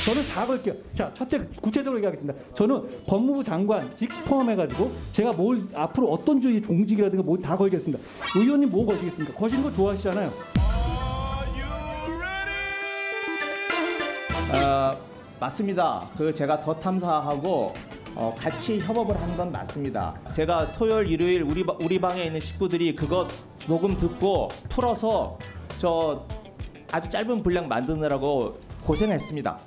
저는 다 걸게요. 자, 첫째 구체적으로 얘기하겠습니다. 저는 법무부 장관직 포함해가지고 제가 뭘 앞으로 어떤 주의 종직이라든가 뭐 다 걸겠습니다. 의원님 뭐 거시겠습니까? 거시는 거 좋아하시잖아요. 맞습니다. 제가 더 탐사하고 같이 협업을 한 건 맞습니다. 제가 토요일, 일요일 우리 방에 있는 식구들이 그거 녹음 듣고 풀어서 저 아주 짧은 분량 만드느라고 고생했습니다.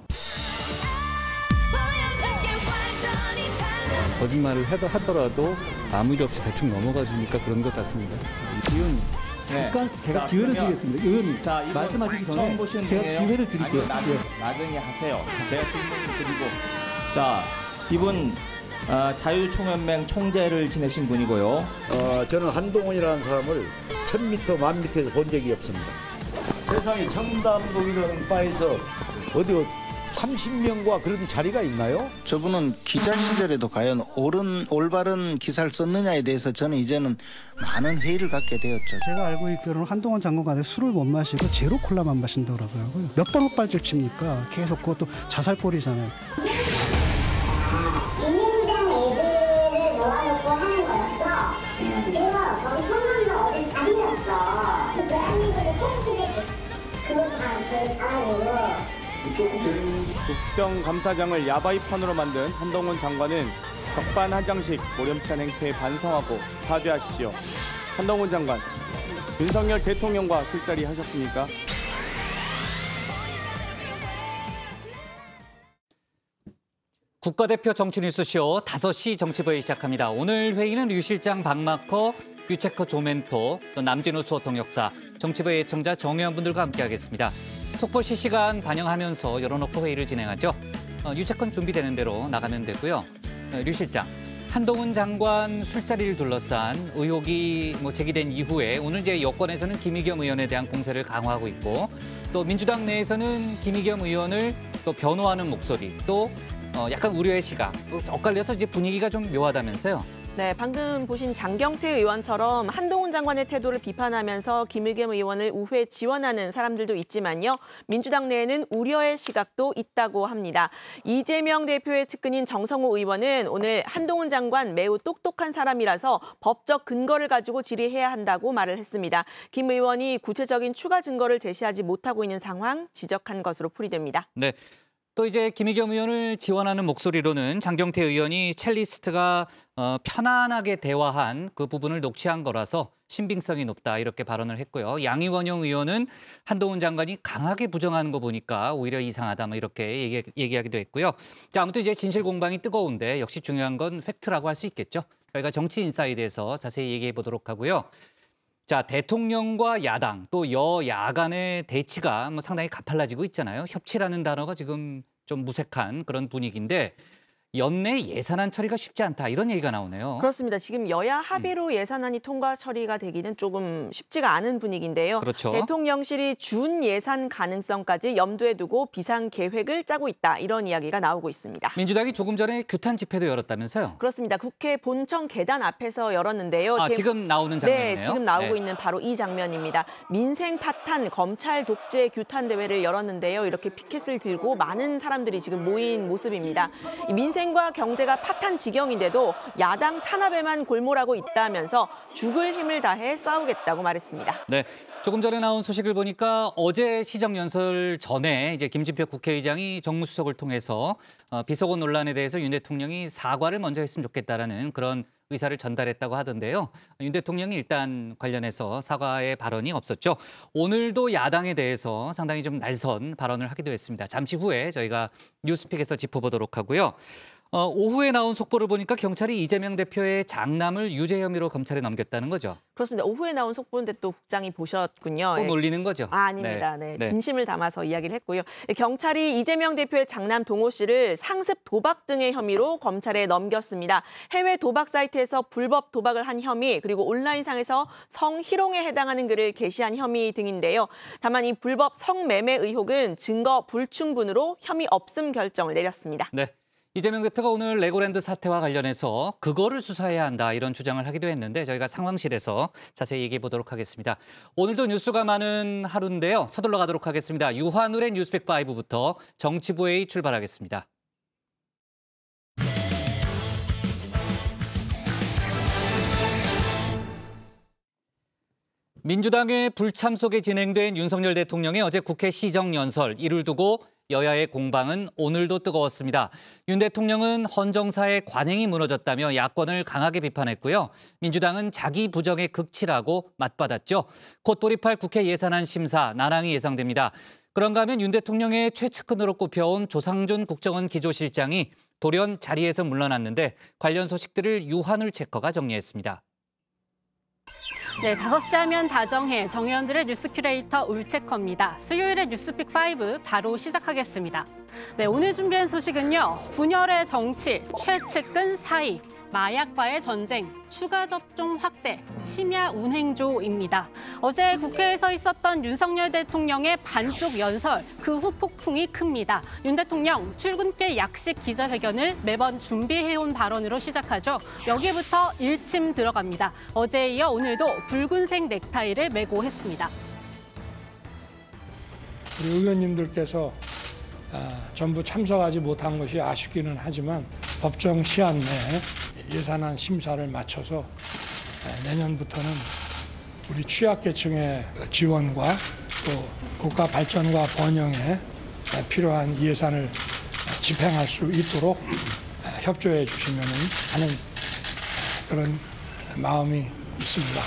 거짓말을 하더라도 아무 일 없이 대충 넘어가 주니까 그런 것 같습니다. 의원님, 네. 잠깐 제가 기회를 드리겠습니다. 의원님, 자, 이분 말씀하시기 처음 전에 보시는 제가 분이에요? 기회를 드릴게요. 아니요, 나중에 하세요. 제가 질문 드리고. 자, 이분 자유총연맹 총재를 지내신 분이고요. 저는 한동훈이라는 사람을 1000m, 1000m에서 본 적이 없습니다. 세상에 청담동이라는 바에서 어디 30명과 그런 자리가 있나요? 저분은 기자 시절에도 과연 올바른 기사를 썼느냐에 대해서 저는 이제는 많은 회의를 갖게 되었죠. 제가 알고 있기로는 한동훈 장관과 술을 못 마시고 제로 콜라만 마신다고 그러더라고요. 몇 번 헛발질 칩니까? 계속 그것도 자살골이잖아요. 이민정 애들을 모아놓고 하는 거였어. 내가 거기 한번도 어딜 다녔어. 그 대한민국의 통치를 그거 잘하고. 국정감사장을 야바이판으로 만든 한동훈 장관은 적반하장식 모렴치한 행태에 반성하고 사죄하십시오. 한동훈 장관, 윤석열 대통령과 술자리 하셨습니까? 국가대표 정치뉴스쇼 5시 정치부회 시작합니다. 오늘 회의는 류 실장 박마커, 유체커 조멘토, 또 남진우 수호통역사, 정치부회 애청자 정의원 분들과 함께하겠습니다. 속보 실시간 반영하면서 열어놓고 회의를 진행하죠. 유체컨 준비되는 대로 나가면 되고요. 류 실장, 한동훈 장관 술자리를 둘러싼 의혹이 제기된 이후에 오늘 이제 여권에서는 김의겸 의원에 대한 공세를 강화하고 있고 또 민주당 내에서는 김의겸 의원을 또 변호하는 목소리, 또 약간 우려의 시각, 엇갈려서 이제 분위기가 좀 묘하다면서요. 네, 방금 보신 장경태 의원처럼 한동훈 장관의 태도를 비판하면서 김의겸 의원을 우회 지원하는 사람들도 있지만요. 민주당 내에는 우려의 시각도 있다고 합니다. 이재명 대표의 측근인 정성호 의원은 오늘 한동훈 장관 매우 똑똑한 사람이라서 법적 근거를 가지고 질의해야 한다고 말을 했습니다. 김 의원이 구체적인 추가 증거를 제시하지 못하고 있는 상황 지적한 것으로 풀이됩니다. 네. 또 이제 김의겸 의원을 지원하는 목소리로는 장경태 의원이 첼리스트가 편안하게 대화한 그 부분을 녹취한 거라서 신빙성이 높다 이렇게 발언을 했고요. 양이원영 의원은 한동훈 장관이 강하게 부정하는 거 보니까 오히려 이상하다 이렇게 얘기하기도 했고요. 자, 아무튼 이제 진실 공방이 뜨거운데 역시 중요한 건 팩트라고 할 수 있겠죠. 저희가 정치 인사이드에서 자세히 얘기해 보도록 하고요. 자, 대통령과 야당 또 여야 간의 대치가 상당히 가팔라지고 있잖아요. 협치라는 단어가 지금 좀 무색한 그런 분위기인데 연내 예산안 처리가 쉽지 않다 이런 얘기가 나오네요. 그렇습니다. 지금 여야 합의로 예산안이 통과 처리가 되기는 조금 쉽지가 않은 분위기인데요. 그렇죠. 대통령실이 준 예산 가능성까지 염두에 두고 비상 계획을 짜고 있다 이런 이야기가 나오고 있습니다. 민주당이 조금 전에 규탄 집회도 열었다면서요? 그렇습니다. 국회 본청 계단 앞에서 열었는데요. 지금 나오는 장면이네요. 네, 지금 나오고 있는 바로 이 장면입니다. 민생 파탄 검찰 독재 규탄 대회를 열었는데요. 이렇게 피켓을 들고 많은 사람들이 지금 모인 모습입니다. 이 민생과 경제가 파탄 지경인데도 야당 탄압에만 골몰하고 있다면서 죽을 힘을 다해 싸우겠다고 말했습니다. 네. 조금 전에 나온 소식을 보니까 어제 시정연설 전에 이제 김진표 국회의장이 정무수석을 통해서 비서관 논란에 대해서 윤 대통령이 사과를 먼저 했으면 좋겠다라는 그런 의사를 전달했다고 하던데요. 윤 대통령이 일단 관련해서 사과의 발언이 없었죠. 오늘도 야당에 대해서 상당히 좀 날선 발언을 하기도 했습니다. 잠시 후에 저희가 뉴스픽에서 짚어보도록 하고요. 오후에 나온 속보를 보니까 경찰이 이재명 대표의 장남을 유죄 혐의로 검찰에 넘겼다는 거죠. 그렇습니다. 오후에 나온 속보인데 또 국장이 보셨군요. 또 놀리는 거죠. 아닙니다. 네. 진심을 담아서 이야기를 했고요. 경찰이 이재명 대표의 장남 동호 씨를 상습 도박 등의 혐의로 검찰에 넘겼습니다. 해외 도박 사이트에서 불법 도박을 한 혐의, 그리고 온라인상에서 성희롱에 해당하는 글을 게시한 혐의 등인데요. 다만 이 불법 성매매 의혹은 증거 불충분으로 혐의 없음 결정을 내렸습니다. 네. 이재명 대표가 오늘 레고랜드 사태와 관련해서 그거를 수사해야 한다 이런 주장을 하기도 했는데 저희가 상황실에서 자세히 얘기해 보도록 하겠습니다. 오늘도 뉴스가 많은 하루인데요. 서둘러 가도록 하겠습니다. 유한울의 뉴스픽5부터 정치부회의 출발하겠습니다. 민주당의 불참 속에 진행된 윤석열 대통령의 어제 국회 시정연설, 이를 두고 여야의 공방은 오늘도 뜨거웠습니다. 윤 대통령은 헌정사의 관행이 무너졌다며 야권을 강하게 비판했고요. 민주당은 자기 부정의 극치라고 맞받았죠. 곧 돌입할 국회 예산안 심사 난항이 예상됩니다. 그런가 하면 윤 대통령의 최측근으로 꼽혀온 조상준 국정원 기조실장이 돌연 자리에서 물러났는데 관련 소식들을 유한울 체커가 정리했습니다. 네, 5시 하면 다정해 정의원들의 뉴스 큐레이터 울체커입니다. 수요일의 뉴스픽5 바로 시작하겠습니다. 네, 오늘 준비한 소식은요. 분열의 정치, 최측근 사이, 마약과의 전쟁, 추가 접종 확대, 심야 운행조입니다. 어제 국회에서 있었던 윤석열 대통령의 반쪽 연설, 그 후 폭풍이 큽니다. 윤 대통령 출근길 약식 기자회견을 매번 준비해온 발언으로 시작하죠. 여기부터 일침 들어갑니다. 어제에 이어 오늘도 붉은색 넥타이를 메고 했습니다. 우리 의원님들께서 전부 참석하지 못한 것이 아쉽기는 하지만 법정 시한 내에 예산안 심사를 마쳐서 내년부터는 우리 취약계층의 지원과 또 국가 발전과 번영에 필요한 예산을 집행할 수 있도록 협조해 주시면 하는 그런 마음이 있습니다.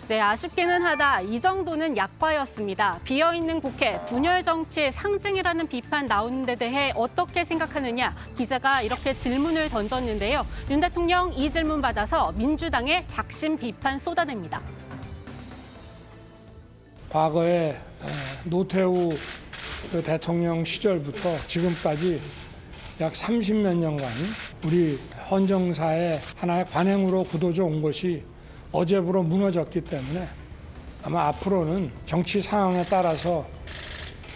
네, 아쉽기는 하다. 이 정도는 약과였습니다. 비어있는 국회, 분열 정치의 상징이라는 비판 나오는 데 대해 어떻게 생각하느냐 기자가 이렇게 질문을 던졌는데요. 윤 대통령 이 질문 받아서 민주당의 작심 비판 쏟아냅니다. 과거에 노태우 대통령 시절부터 지금까지 약 30몇 년간 우리 헌정사의 하나의 관행으로 굳어져 온 것이 어제부로 무너졌기 때문에 아마 앞으로는 정치 상황에 따라서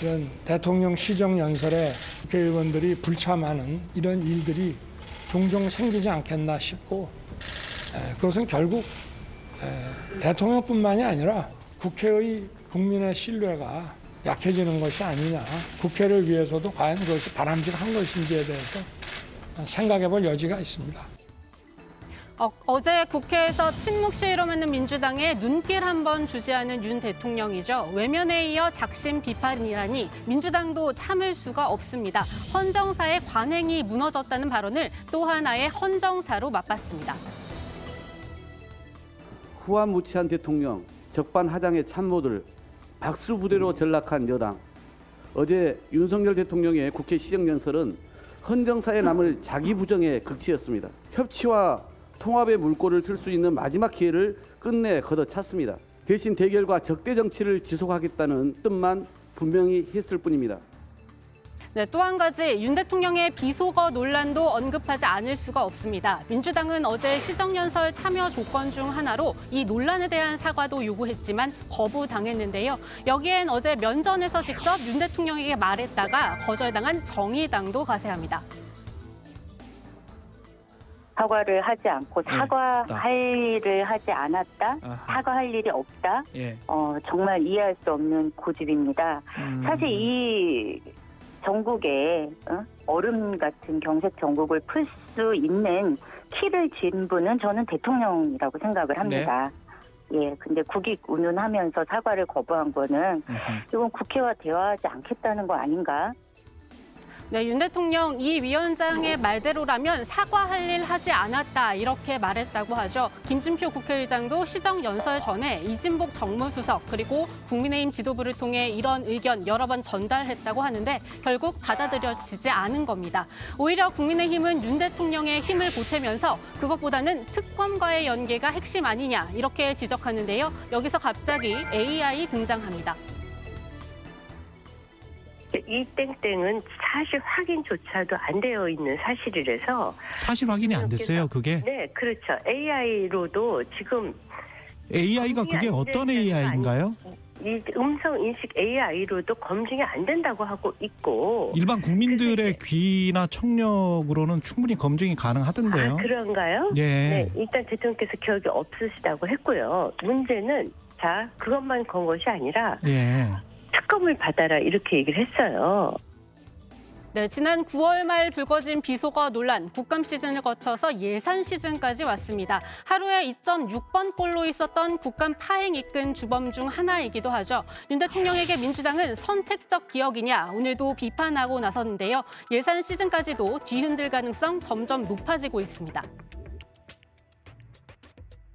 이런 대통령 시정연설에 국회의원들이 불참하는 이런 일들이 종종 생기지 않겠나 싶고 그것은 결국 대통령뿐만이 아니라 국회의 국민의 신뢰가 약해지는 것이 아니냐. 국회를 위해서도 과연 그것이 바람직한 것인지에 대해서 생각해 볼 여지가 있습니다. 어제 국회에서 침묵 시위로만은 민주당에 눈길 한번 주지 않은 윤 대통령이죠. 외면에 이어 작심 비판이라니 민주당도 참을 수가 없습니다. 헌정사의 관행이 무너졌다는 발언을 또 하나의 헌정사로 맞봤습니다. 후한무치한 대통령, 적반하장의 참모들, 박수부대로 전락한 여당. 어제 윤석열 대통령의 국회 시정연설은 헌정사에 남을 자기 부정의 극치였습니다. 협치와 통합의 물꼬를 틀 수 있는 마지막 기회를 끝내 걷어찼습니다. 대신 대결과 적대 정치를 지속하겠다는 뜻만 분명히 했을 뿐입니다. 네, 또 한 가지 윤 대통령의 비속어 논란도 언급하지 않을 수가 없습니다. 민주당은 어제 시정연설 참여 조건 중 하나로 이 논란에 대한 사과도 요구했지만 거부당했는데요. 여기엔 어제 면전에서 직접 윤 대통령에게 말했다가 거절당한 정의당도 가세합니다. 사과를 하지 않고 사과할 일을 하지 않았다, 사과할 일이 없다. 정말 이해할 수 없는 고집입니다. 사실 이 전국에 얼음 같은 경색 전국을 풀 수 있는 키를 쥔 분은 저는 대통령이라고 생각을 합니다. 예, 근데 국익 운운하면서 사과를 거부한 거는 이건 국회와 대화하지 않겠다는 거 아닌가? 네, 윤 대통령 이 위원장의 말대로라면 사과할 일 하지 않았다 이렇게 말했다고 하죠. 김진표 국회의장도 시정연설 전에 이진복 정무수석 그리고 국민의힘 지도부를 통해 이런 의견 여러 번 전달했다고 하는데 결국 받아들여지지 않은 겁니다. 오히려 국민의힘은 윤 대통령의 힘을 보태면서 그것보다는 특검과의 연계가 핵심 아니냐 이렇게 지적하는데요. 여기서 갑자기 AI 등장합니다. 이 땡땡은 사실 확인조차도 안 되어 있는 사실이라서 사실 확인이 안 됐어요, 그게? 네, 그렇죠. AI로도 지금 AI가 그게 어떤 AI인가요? 이 음성 인식 AI로도 검증이 안 된다고 하고 있고 일반 국민들의 귀나 청력으로는 충분히 검증이 가능하던데요. 아, 그런가요? 예. 네, 일단 대통령께서 기억이 없으시다고 했고요. 문제는 자 그것만 건 것이 아니라 예. 특검을 받아라 이렇게 얘기를 했어요. 네, 지난 9월 말 불거진 비속어 논란, 국감 시즌을 거쳐서 예산 시즌까지 왔습니다. 하루에 2.6번 꼴로 있었던 국감 파행 이끈 주범 중 하나이기도 하죠. 윤 대통령에게 민주당은 선택적 기억이냐 오늘도 비판하고 나섰는데요. 예산 시즌까지도 뒤흔들 가능성 점점 높아지고 있습니다.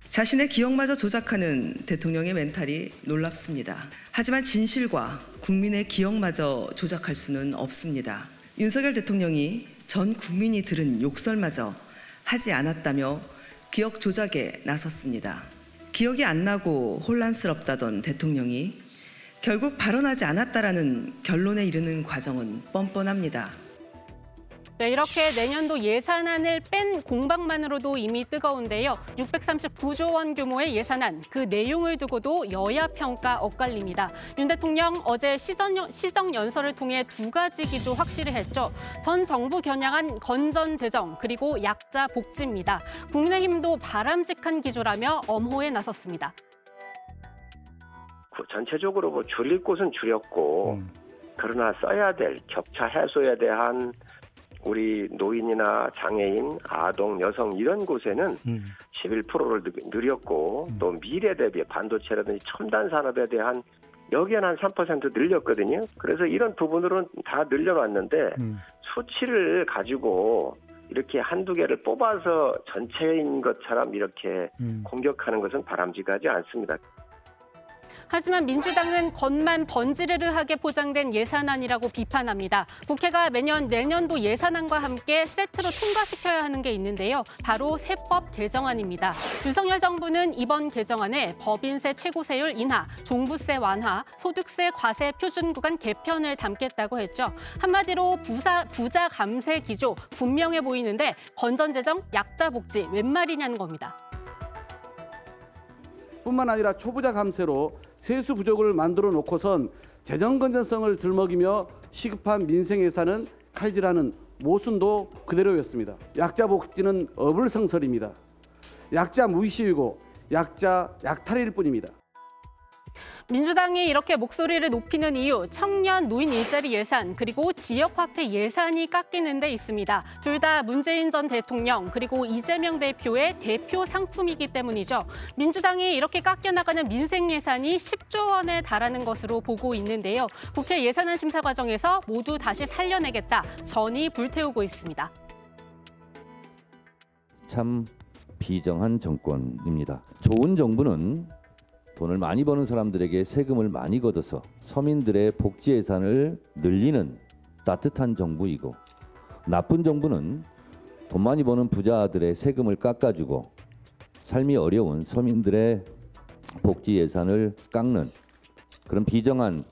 자신의 기억마저 조작하는 대통령의 멘탈이 놀랍습니다. 하지만 진실과 국민의 기억마저 조작할 수는 없습니다. 윤석열 대통령이 전 국민이 들은 욕설마저 하지 않았다며 기억 조작에 나섰습니다. 기억이 안 나고 혼란스럽다던 대통령이 결국 발언하지 않았다라는 결론에 이르는 과정은 뻔뻔합니다. 네, 이렇게 내년도 예산안을 뺀 공방만으로도 이미 뜨거운데요. 639조 원 규모의 예산안, 그 내용을 두고도 여야 평가 엇갈립니다. 윤 대통령 어제 시정 연설을 통해 두 가지 기조 확실히 했죠. 전 정부 겨냥한 건전재정, 그리고 약자 복지입니다. 국민의힘도 바람직한 기조라며 엄호에 나섰습니다. 전체적으로 뭐 줄일 곳은 줄였고 그러나 써야 될 격차 해소에 대한 우리 노인이나 장애인, 아동, 여성 이런 곳에는 11%를 늘렸고 또 미래 대비 반도체라든지 첨단 산업에 대한 여기엔 한 3% 늘렸거든요. 그래서 이런 부분으로는 다 늘려놨는데 수치를 가지고 이렇게 한두 개를 뽑아서 전체인 것처럼 이렇게 공격하는 것은 바람직하지 않습니다. 하지만 민주당은 겉만 번지르르하게 포장된 예산안이라고 비판합니다. 국회가 매년 내년도 예산안과 함께 세트로 통과시켜야 하는 게 있는데요. 바로 세법 개정안입니다. 윤석열 정부는 이번 개정안에 법인세 최고세율 인하, 종부세 완화, 소득세 과세 표준 구간 개편을 담겠다고 했죠. 한마디로 부자 감세 기조 분명해 보이는데 건전재정, 약자 복지 웬 말이냐는 겁니다. 뿐만 아니라 초부자 감세로 세수 부족을 만들어 놓고선 재정 건전성을 들먹이며 시급한 민생 예산은 칼질하는 모순도 그대로였습니다. 약자 복지는 어불성설입니다. 약자 무의식이고 약자 약탈일 뿐입니다. 민주당이 이렇게 목소리를 높이는 이유, 청년 노인 일자리 예산 그리고 지역화폐 예산이 깎이는 데 있습니다. 둘 다 문재인 전 대통령 그리고 이재명 대표의 대표 상품이기 때문이죠. 민주당이 이렇게 깎여나가는 민생 예산이 10조 원에 달하는 것으로 보고 있는데요. 국회 예산안 심사 과정에서 모두 다시 살려내겠다, 전이 불태우고 있습니다. 참 비정한 정권입니다. 좋은 정부는 돈을 많이 버는 사람들에게 세금을 많이 걷어서 서민들의 복지 예산을 늘리는 따뜻한 정부이고, 나쁜 정부는 돈 많이 버는 부자들의 세금을 깎아주고 삶이 어려운 서민들의 복지 예산을 깎는 그런 비정한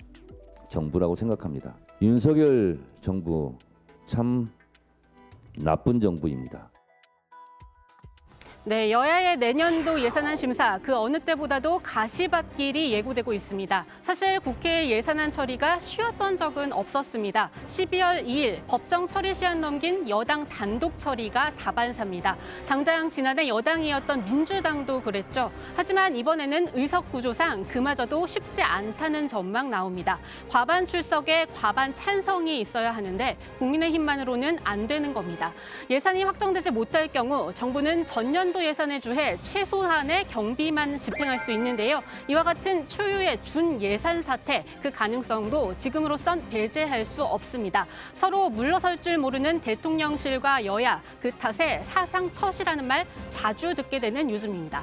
정부라고 생각합니다. 윤석열 정부 참 나쁜 정부입니다. 네, 여야의 내년도 예산안 심사, 그 어느 때보다도 가시밭길이 예고되고 있습니다. 사실 국회 예산안 처리가 쉬웠던 적은 없었습니다. 12월 2일 법정 처리 시한 넘긴 여당 단독 처리가 다반사입니다. 당장 지난해 여당이었던 민주당도 그랬죠. 하지만 이번에는 의석 구조상 그마저도 쉽지 않다는 전망 나옵니다. 과반 출석에 과반 찬성이 있어야 하는데 국민의힘만으로는 안 되는 겁니다. 예산이 확정되지 못할 경우 정부는 전년 예산에 주해 최소한의 경비만 집행할 수 있는데요. 이와 같은 초유의 준예산 사태, 그 가능성도 지금으로선 배제할 수 없습니다. 서로 물러설 줄 모르는 대통령실과 여야, 그 탓에 사상처시라는 말 자주 듣게 되는 요즘입니다.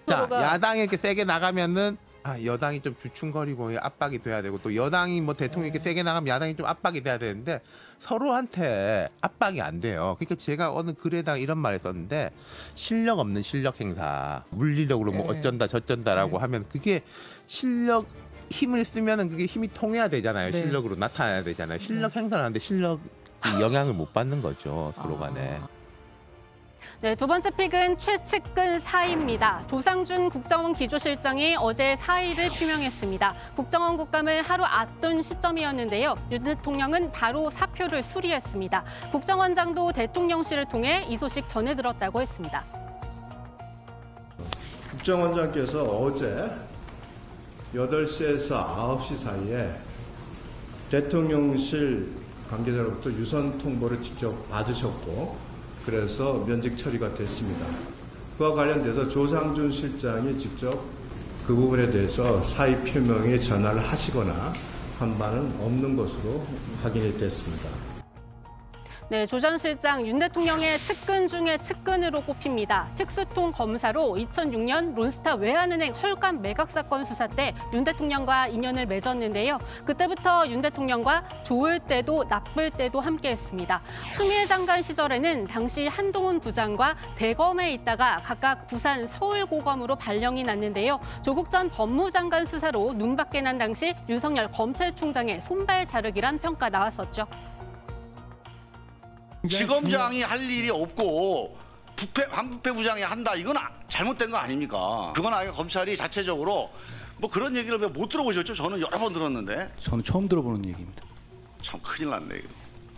자, 야당에게 세게 나가면은 여당이 좀 주춤거리고 압박이 돼야 되고, 또 여당이 뭐 대통령에게 세게 나가면 야당이 좀 압박이 돼야 되는데 서로한테 압박이 안 돼요. 그러니까 제가 어느 글에다가 이런 말을 썼는데, 실력 없는 실력 행사, 물리력으로 뭐 어쩐다 저쩐다라고 하면 그게 실력 힘을 쓰면은 그게 힘이 통해야 되잖아요. 실력으로 나타나야 되잖아요. 실력 행사를 하는데 실력이 영향을 못 받는 거죠, 서로 간에. 네, 두 번째 픽은 최측근 사의입니다. 조상준 국정원 기조실장이 어제 사의를 표명했습니다. 국정원 국감을 하루 앞둔 시점이었는데요. 윤 대통령은 바로 사표를 수리했습니다. 국정원장도 대통령실을 통해 이 소식 전해 들었다고 했습니다. 국정원장께서 어제 8시에서 9시 사이에 대통령실 관계자로부터 유선 통보를 직접 받으셨고 그래서 면직 처리가 됐습니다. 그와 관련돼서 조상준 실장이 직접 그 부분에 대해서 사의 표명에 전화를 하시거나 한 바는 없는 것으로 확인이 됐습니다. 네, 조 전 실장 윤 대통령의 측근 중에 측근으로 꼽힙니다. 특수통 검사로 2006년 론스타 외환은행 헐값 매각 사건 수사 때 윤 대통령과 인연을 맺었는데요. 그때부터 윤 대통령과 좋을 때도 나쁠 때도 함께했습니다. 추미애 장관 시절에는 당시 한동훈 부장과 대검에 있다가 각각 부산, 서울고검으로 발령이 났는데요. 조국 전 법무장관 수사로 눈밖에 난 당시 윤석열 검찰총장의 손발 자르기란 평가 나왔었죠. 지검장이 할 일이 없고 반부패 부장이 한다. 이건 잘못된 거 아닙니까? 그건 아예 검찰이 자체적으로 뭐 그런 얘기를 왜 못 들어보셨죠? 저는 여러 번 들었는데. 저는 처음 들어보는 얘기입니다. 참 큰일 났네. 이거.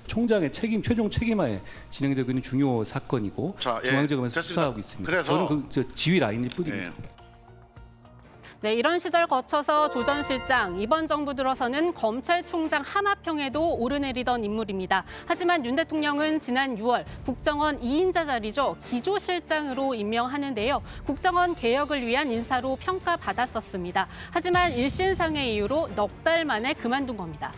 총장의 최종 책임하에 진행되고 있는 중요 사건이고 중앙지검에서 수사하고 있습니다. 그래서 저는 그 지휘 라인일 뿐입니다. 네, 이런 시절 거쳐서 조 전 실장, 이번 정부 들어서는 검찰총장 하마평에도 오르내리던 인물입니다. 하지만 윤 대통령은 지난 6월 국정원 2인자 자리죠. 기조실장으로 임명하는데요. 국정원 개혁을 위한 인사로 평가받았었습니다. 하지만 일신상의 이유로 넉 달 만에 그만둔 겁니다.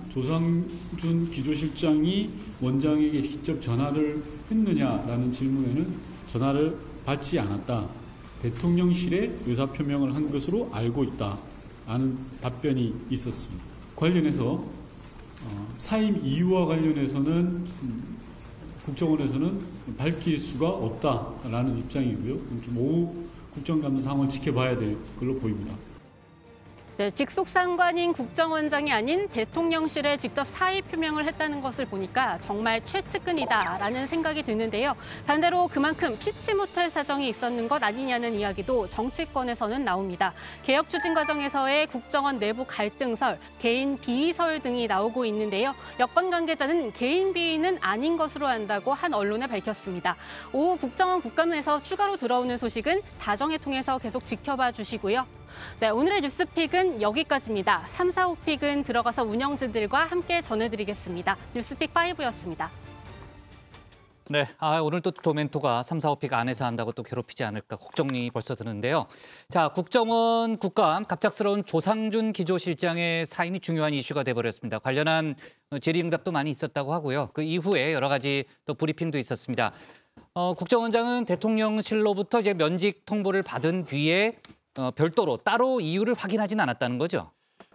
조상준 기조실장이 원장에게 직접 전화를 했느냐라는 질문에는 전화를 받지 않았다. 대통령실에 의사표명을 한 것으로 알고 있다라는 답변이 있었습니다. 관련해서 사임 이유와 관련해서는 국정원에서는 밝힐 수가 없다라는 입장이고요. 좀 오후 국정감사 상황을 지켜봐야 될 걸로 보입니다. 네, 직속 상관인 국정원장이 아닌 대통령실에 직접 사의 표명을 했다는 것을 보니까 정말 최측근이다라는 생각이 드는데요. 반대로 그만큼 피치 못할 사정이 있었는 것 아니냐는 이야기도 정치권에서는 나옵니다. 개혁 추진 과정에서의 국정원 내부 갈등설, 개인 비위설 등이 나오고 있는데요. 여권 관계자는 개인 비위는 아닌 것으로 안다고 한 언론에 밝혔습니다. 오후 국정원 국감에서 추가로 들어오는 소식은 다정회 통해서 계속 지켜봐 주시고요. 네, 오늘의 뉴스픽은 여기까지입니다. 3, 4, 5픽은 들어가서 운영진들과 함께 전해드리겠습니다. 뉴스픽 5였습니다. 네, 오늘 또 도멘토가 3, 4, 5픽 안에서 한다고 또 괴롭히지 않을까 걱정이 벌써 드는데요. 자, 국정원 국감 갑작스러운 조상준 기조실장의 사임이 중요한 이슈가 돼버렸습니다. 관련한 질의응답도 많이 있었다고 하고요. 그 이후에 여러 가지 또 브리핑도 있었습니다. 국정원장은 대통령실로부터 이제 면직 통보를 받은 뒤에 별도로 따로 이유를 확인하지는 않았다는 거죠.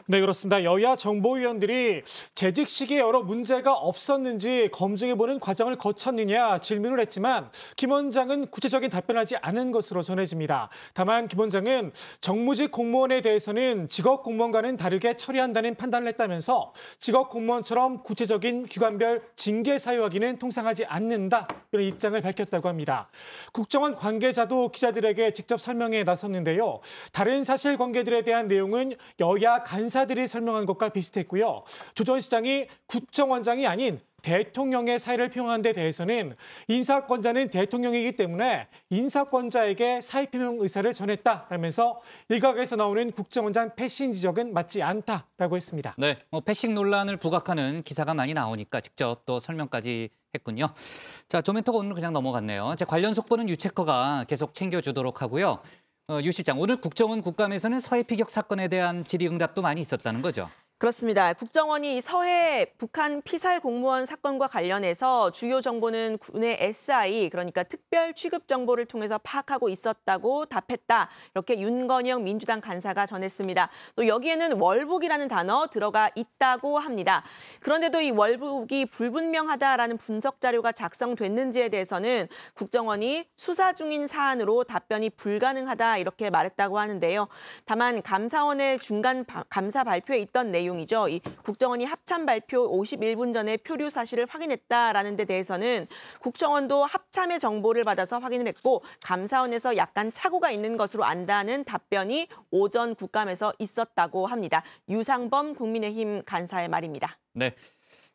네, 그렇습니다. 여야 정보위원들이 재직 시기에 여러 문제가 없었는지 검증해보는 과정을 거쳤느냐 질문을 했지만 김 원장은 구체적인 답변하지 않은 것으로 전해집니다. 다만 김 원장은 정무직 공무원에 대해서는 직업 공무원과는 다르게 처리한다는 판단을 했다면서 직업 공무원처럼 구체적인 기관별 징계 사유하기는 통상하지 않는다 이런 입장을 밝혔다고 합니다. 국정원 관계자도 기자들에게 직접 설명에 나섰는데요. 다른 사실관계들에 대한 내용은 여야 간사들이 설명한 것과 비슷했고요. 조 전 시장이 국정원장이 아닌 대통령의 사의를 표명한 데 대해서는 인사권자는 대통령이기 때문에 인사권자에게 사의 표명 의사를 전했다라면서 일각에서 나오는 국정원장 패싱 지적은 맞지 않다라고 했습니다. 네, 패싱 논란을 부각하는 기사가 많이 나오니까 직접 또 설명까지 했군요. 자, 조멘토가 오늘 그냥 넘어갔네요. 자, 관련 속보는 유체커가 계속 챙겨주도록 하고요. 유 실장, 오늘 국정원 국감에서는 서해 피격 사건에 대한 질의응답도 많이 있었다는 거죠? 그렇습니다. 국정원이 서해 북한 피살 공무원 사건과 관련해서 주요 정보는 군의 SI, 그러니까 특별 취급 정보를 통해서 파악하고 있었다고 답했다. 이렇게 윤건영 민주당 간사가 전했습니다. 또 여기에는 월북이라는 단어 들어가 있다고 합니다. 그런데도 이 월북이 불분명하다라는 분석 자료가 작성됐는지에 대해서는 국정원이 수사 중인 사안으로 답변이 불가능하다 이렇게 말했다고 하는데요. 다만 감사원의 중간 감사 발표에 있던 내용 내용이죠. 이 국정원이 합참 발표 51분 전에 표류 사실을 확인했다라는 데 대해서는 국정원도 합참의 정보를 받아서 확인을 했고 감사원에서 약간 착오가 있는 것으로 안다는 답변이 오전 국감에서 있었다고 합니다. 유상범 국민의힘 간사의 말입니다. 네.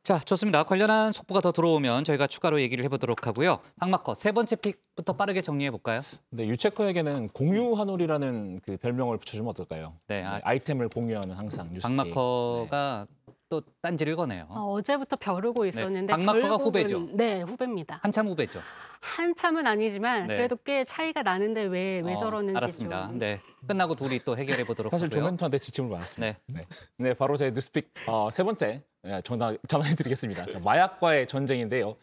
자, 좋습니다. 관련한 속보가 더 들어오면 저희가 추가로 얘기를 해보도록 하고요. 박마커, 세 번째 픽부터 빠르게 정리해 볼까요? 네, 유체커에게는 공유한올이라는 그 별명을 붙여주면 어떨까요? 네, 아이템을 공유하는 항상 뉴스픽. 박마커가 또 딴지를 거네요. 어제부터 벼르고 있었는데 박마커가 결국은, 후배죠? 네, 후배입니다. 한참 후배죠? 한참은 아니지만 네. 그래도 꽤 차이가 나는데 왜 저러는지 알았습니다. 좀. 네, 끝나고 둘이 또 해결해 보도록 사실 하고요. 조멘토한테 지침을 받았습니다. 네, 바로 제 뉴스픽 세 번째 전화해드리겠습니다. 마약과의 전쟁인데요.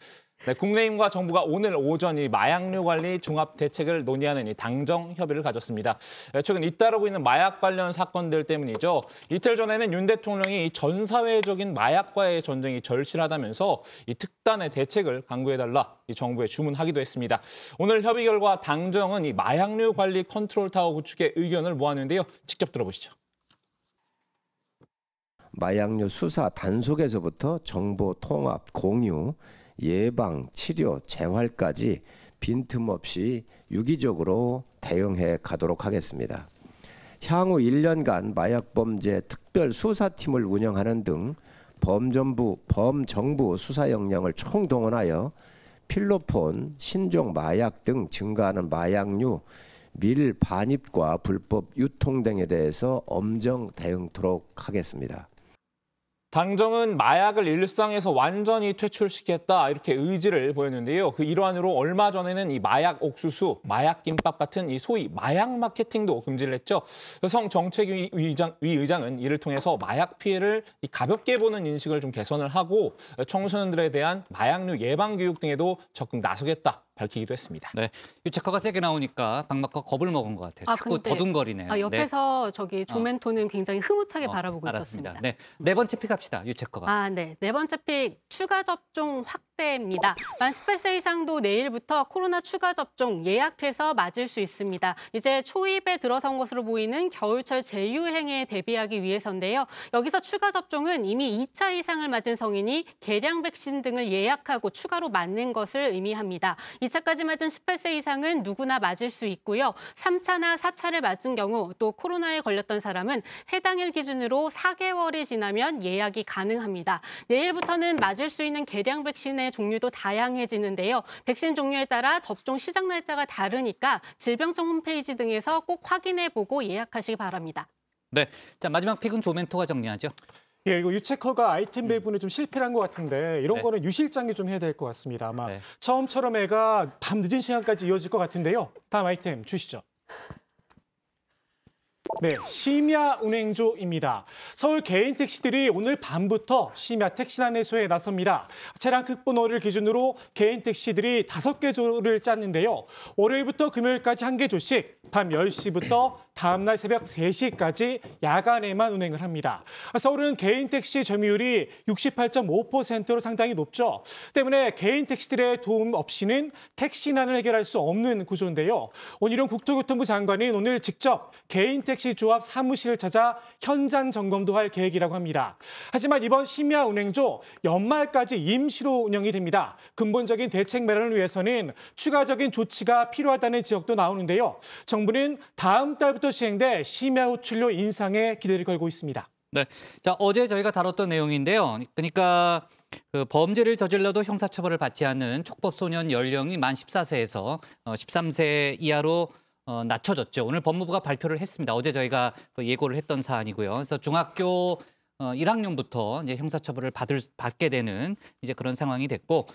네, 국민의힘과 정부가 오늘 오전 이 마약류 관리 종합 대책을 논의하는 이 당정 협의를 가졌습니다. 최근 잇따르고 있는 마약 관련 사건들 때문이죠. 이틀 전에는 윤 대통령이 전 사회적인 마약과의 전쟁이 절실하다면서 이 특단의 대책을 강구해달라 이 정부에 주문하기도 했습니다. 오늘 협의 결과 당정은 이 마약류 관리 컨트롤 타워 구축에 의견을 모았는데요. 직접 들어보시죠. 마약류 수사 단속에서부터 정보 통합, 공유, 예방, 치료, 재활까지 빈틈없이 유기적으로 대응해 가도록 하겠습니다. 향후 1년간 마약범죄 특별수사팀을 운영하는 등 범정부 수사 역량을 총동원하여 필로폰, 신종 마약 등 증가하는 마약류 밀반입과 불법 유통 등에 대해서 엄정 대응토록 하겠습니다. 당정은 마약을 일상에서 완전히 퇴출시키겠다 이렇게 의지를 보였는데요. 그 일환으로 얼마 전에는 이 마약 옥수수, 마약 김밥 같은 이 소위 마약 마케팅도 금지를 했죠. 성정책위 의장은 이를 통해서 마약 피해를 가볍게 보는 인식을 좀 개선을 하고 청소년들에 대한 마약류 예방 교육 등에도 적극 나서겠다 밝히기도 했습니다. 네, 유체커가 세게 나오니까 박마커 겁을 먹은 것 같아요. 자꾸 더듬거리네요. 옆에서 저기 조멘토는 굉장히 흐뭇하게 바라보고 알았습니다. 있었습니다. 네 번째 픽 합시다. 유체커가. 네 번째 픽 추가 접종 확대입니다. 만 18세 이상도 내일부터 코로나 추가 접종 예약해서 맞을 수 있습니다. 이제 초입에 들어선 것으로 보이는 겨울철 재유행에 대비하기 위해서인데요. 여기서 추가 접종은 이미 2차 이상을 맞은 성인이 계량 백신 등을 예약하고 추가로 맞는 것을 의미합니다. 2차까지 맞은 18세 이상은 누구나 맞을 수 있고요. 3차나 4차를 맞은 경우 또 코로나에 걸렸던 사람은 해당 일 기준으로 4개월이 지나면 예약이 가능합니다. 내일부터는 맞을 수 있는 계량 백신의 종류도 다양해지는데요. 백신 종류에 따라 접종 시작 날짜가 다르니까 질병청 홈페이지 등에서 꼭 확인해보고 예약하시기 바랍니다. 네, 자 마지막 픽은 조멘토가 정리하죠. 예, 이거 유체커가 아이템 배분에 좀 실패한 것 같은데 이런 거는 유 실장이 좀 해야 될 것 같습니다. 아마 처음처럼 애가 밤 늦은 시간까지 이어질 것 같은데요. 다음 아이템 주시죠. 네, 심야 운행조입니다. 서울 개인 택시들이 오늘 밤부터 심야 택시난 해소에 나섭니다. 차량 극번호를 기준으로 개인 택시들이 5개 조를 짰는데요. 월요일부터 금요일까지 1개 조씩 밤 10시부터 다음 날 새벽 3시까지 야간에만 운행을 합니다. 서울은 개인 택시 점유율이 68.5%로 상당히 높죠. 때문에 개인 택시들의 도움 없이는 택시난을 해결할 수 없는 구조인데요. 원희룡 국토교통부 장관은 오늘 직접 개인 택시 조합 사무실을 찾아 현장 점검도 할 계획이라고 합니다. 하지만 이번 심야 운행조 연말까지 임시로 운영이 됩니다. 근본적인 대책 마련을 위해서는 추가적인 조치가 필요하다는 지적도 나오는데요. 정부는 다음 달부터 시행될 심야 호출료 인상에 기대를 걸고 있습니다. 네, 자 어제 저희가 다뤘던 내용인데요. 그러니까 그 범죄를 저질러도 형사처벌을 받지 않는 촉법 소년 연령이 만 14세에서 13세 이하로 낮춰졌죠. 오늘 법무부가 발표를 했습니다. 어제 저희가 예고를 했던 사안이고요. 그래서 중학교 1학년부터 이제 형사처벌을 받게 되는 이제 그런 상황이 됐고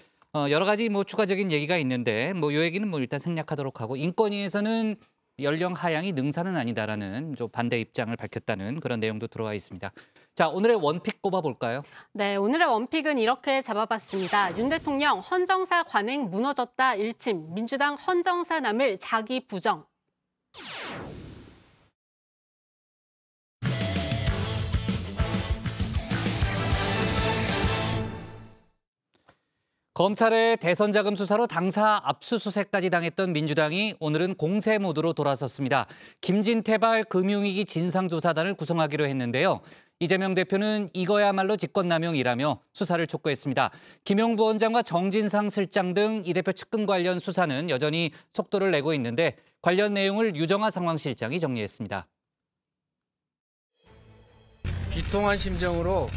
여러 가지 뭐 추가적인 얘기가 있는데 뭐 이 얘기는 뭐 일단 생략하도록 하고 인권위에서는 연령 하향이 능사는 아니다라는 좀 반대 입장을 밝혔다는 그런 내용도 들어와 있습니다. 자, 오늘의 원픽 꼽아볼까요? 네, 오늘의 원픽은 이렇게 잡아봤습니다. 윤 대통령 헌정사 관행 무너졌다 일침, 민주당 헌정사 남을 자기 부정. 검찰의 대선 자금 수사로 당사 압수수색까지 당했던 민주당이 오늘은 공세 모드로 돌아섰습니다. 김진태발 금융위기 진상조사단을 구성하기로 했는데요. 이재명 대표는 이거야말로 직권남용이라며 수사를 촉구했습니다. 김용 부원장과 정진상 실장 등 이 대표 측근 관련 수사는 여전히 속도를 내고 있는데 관련 내용을 유정하 상황실장이 정리했습니다. 비통한 심정으로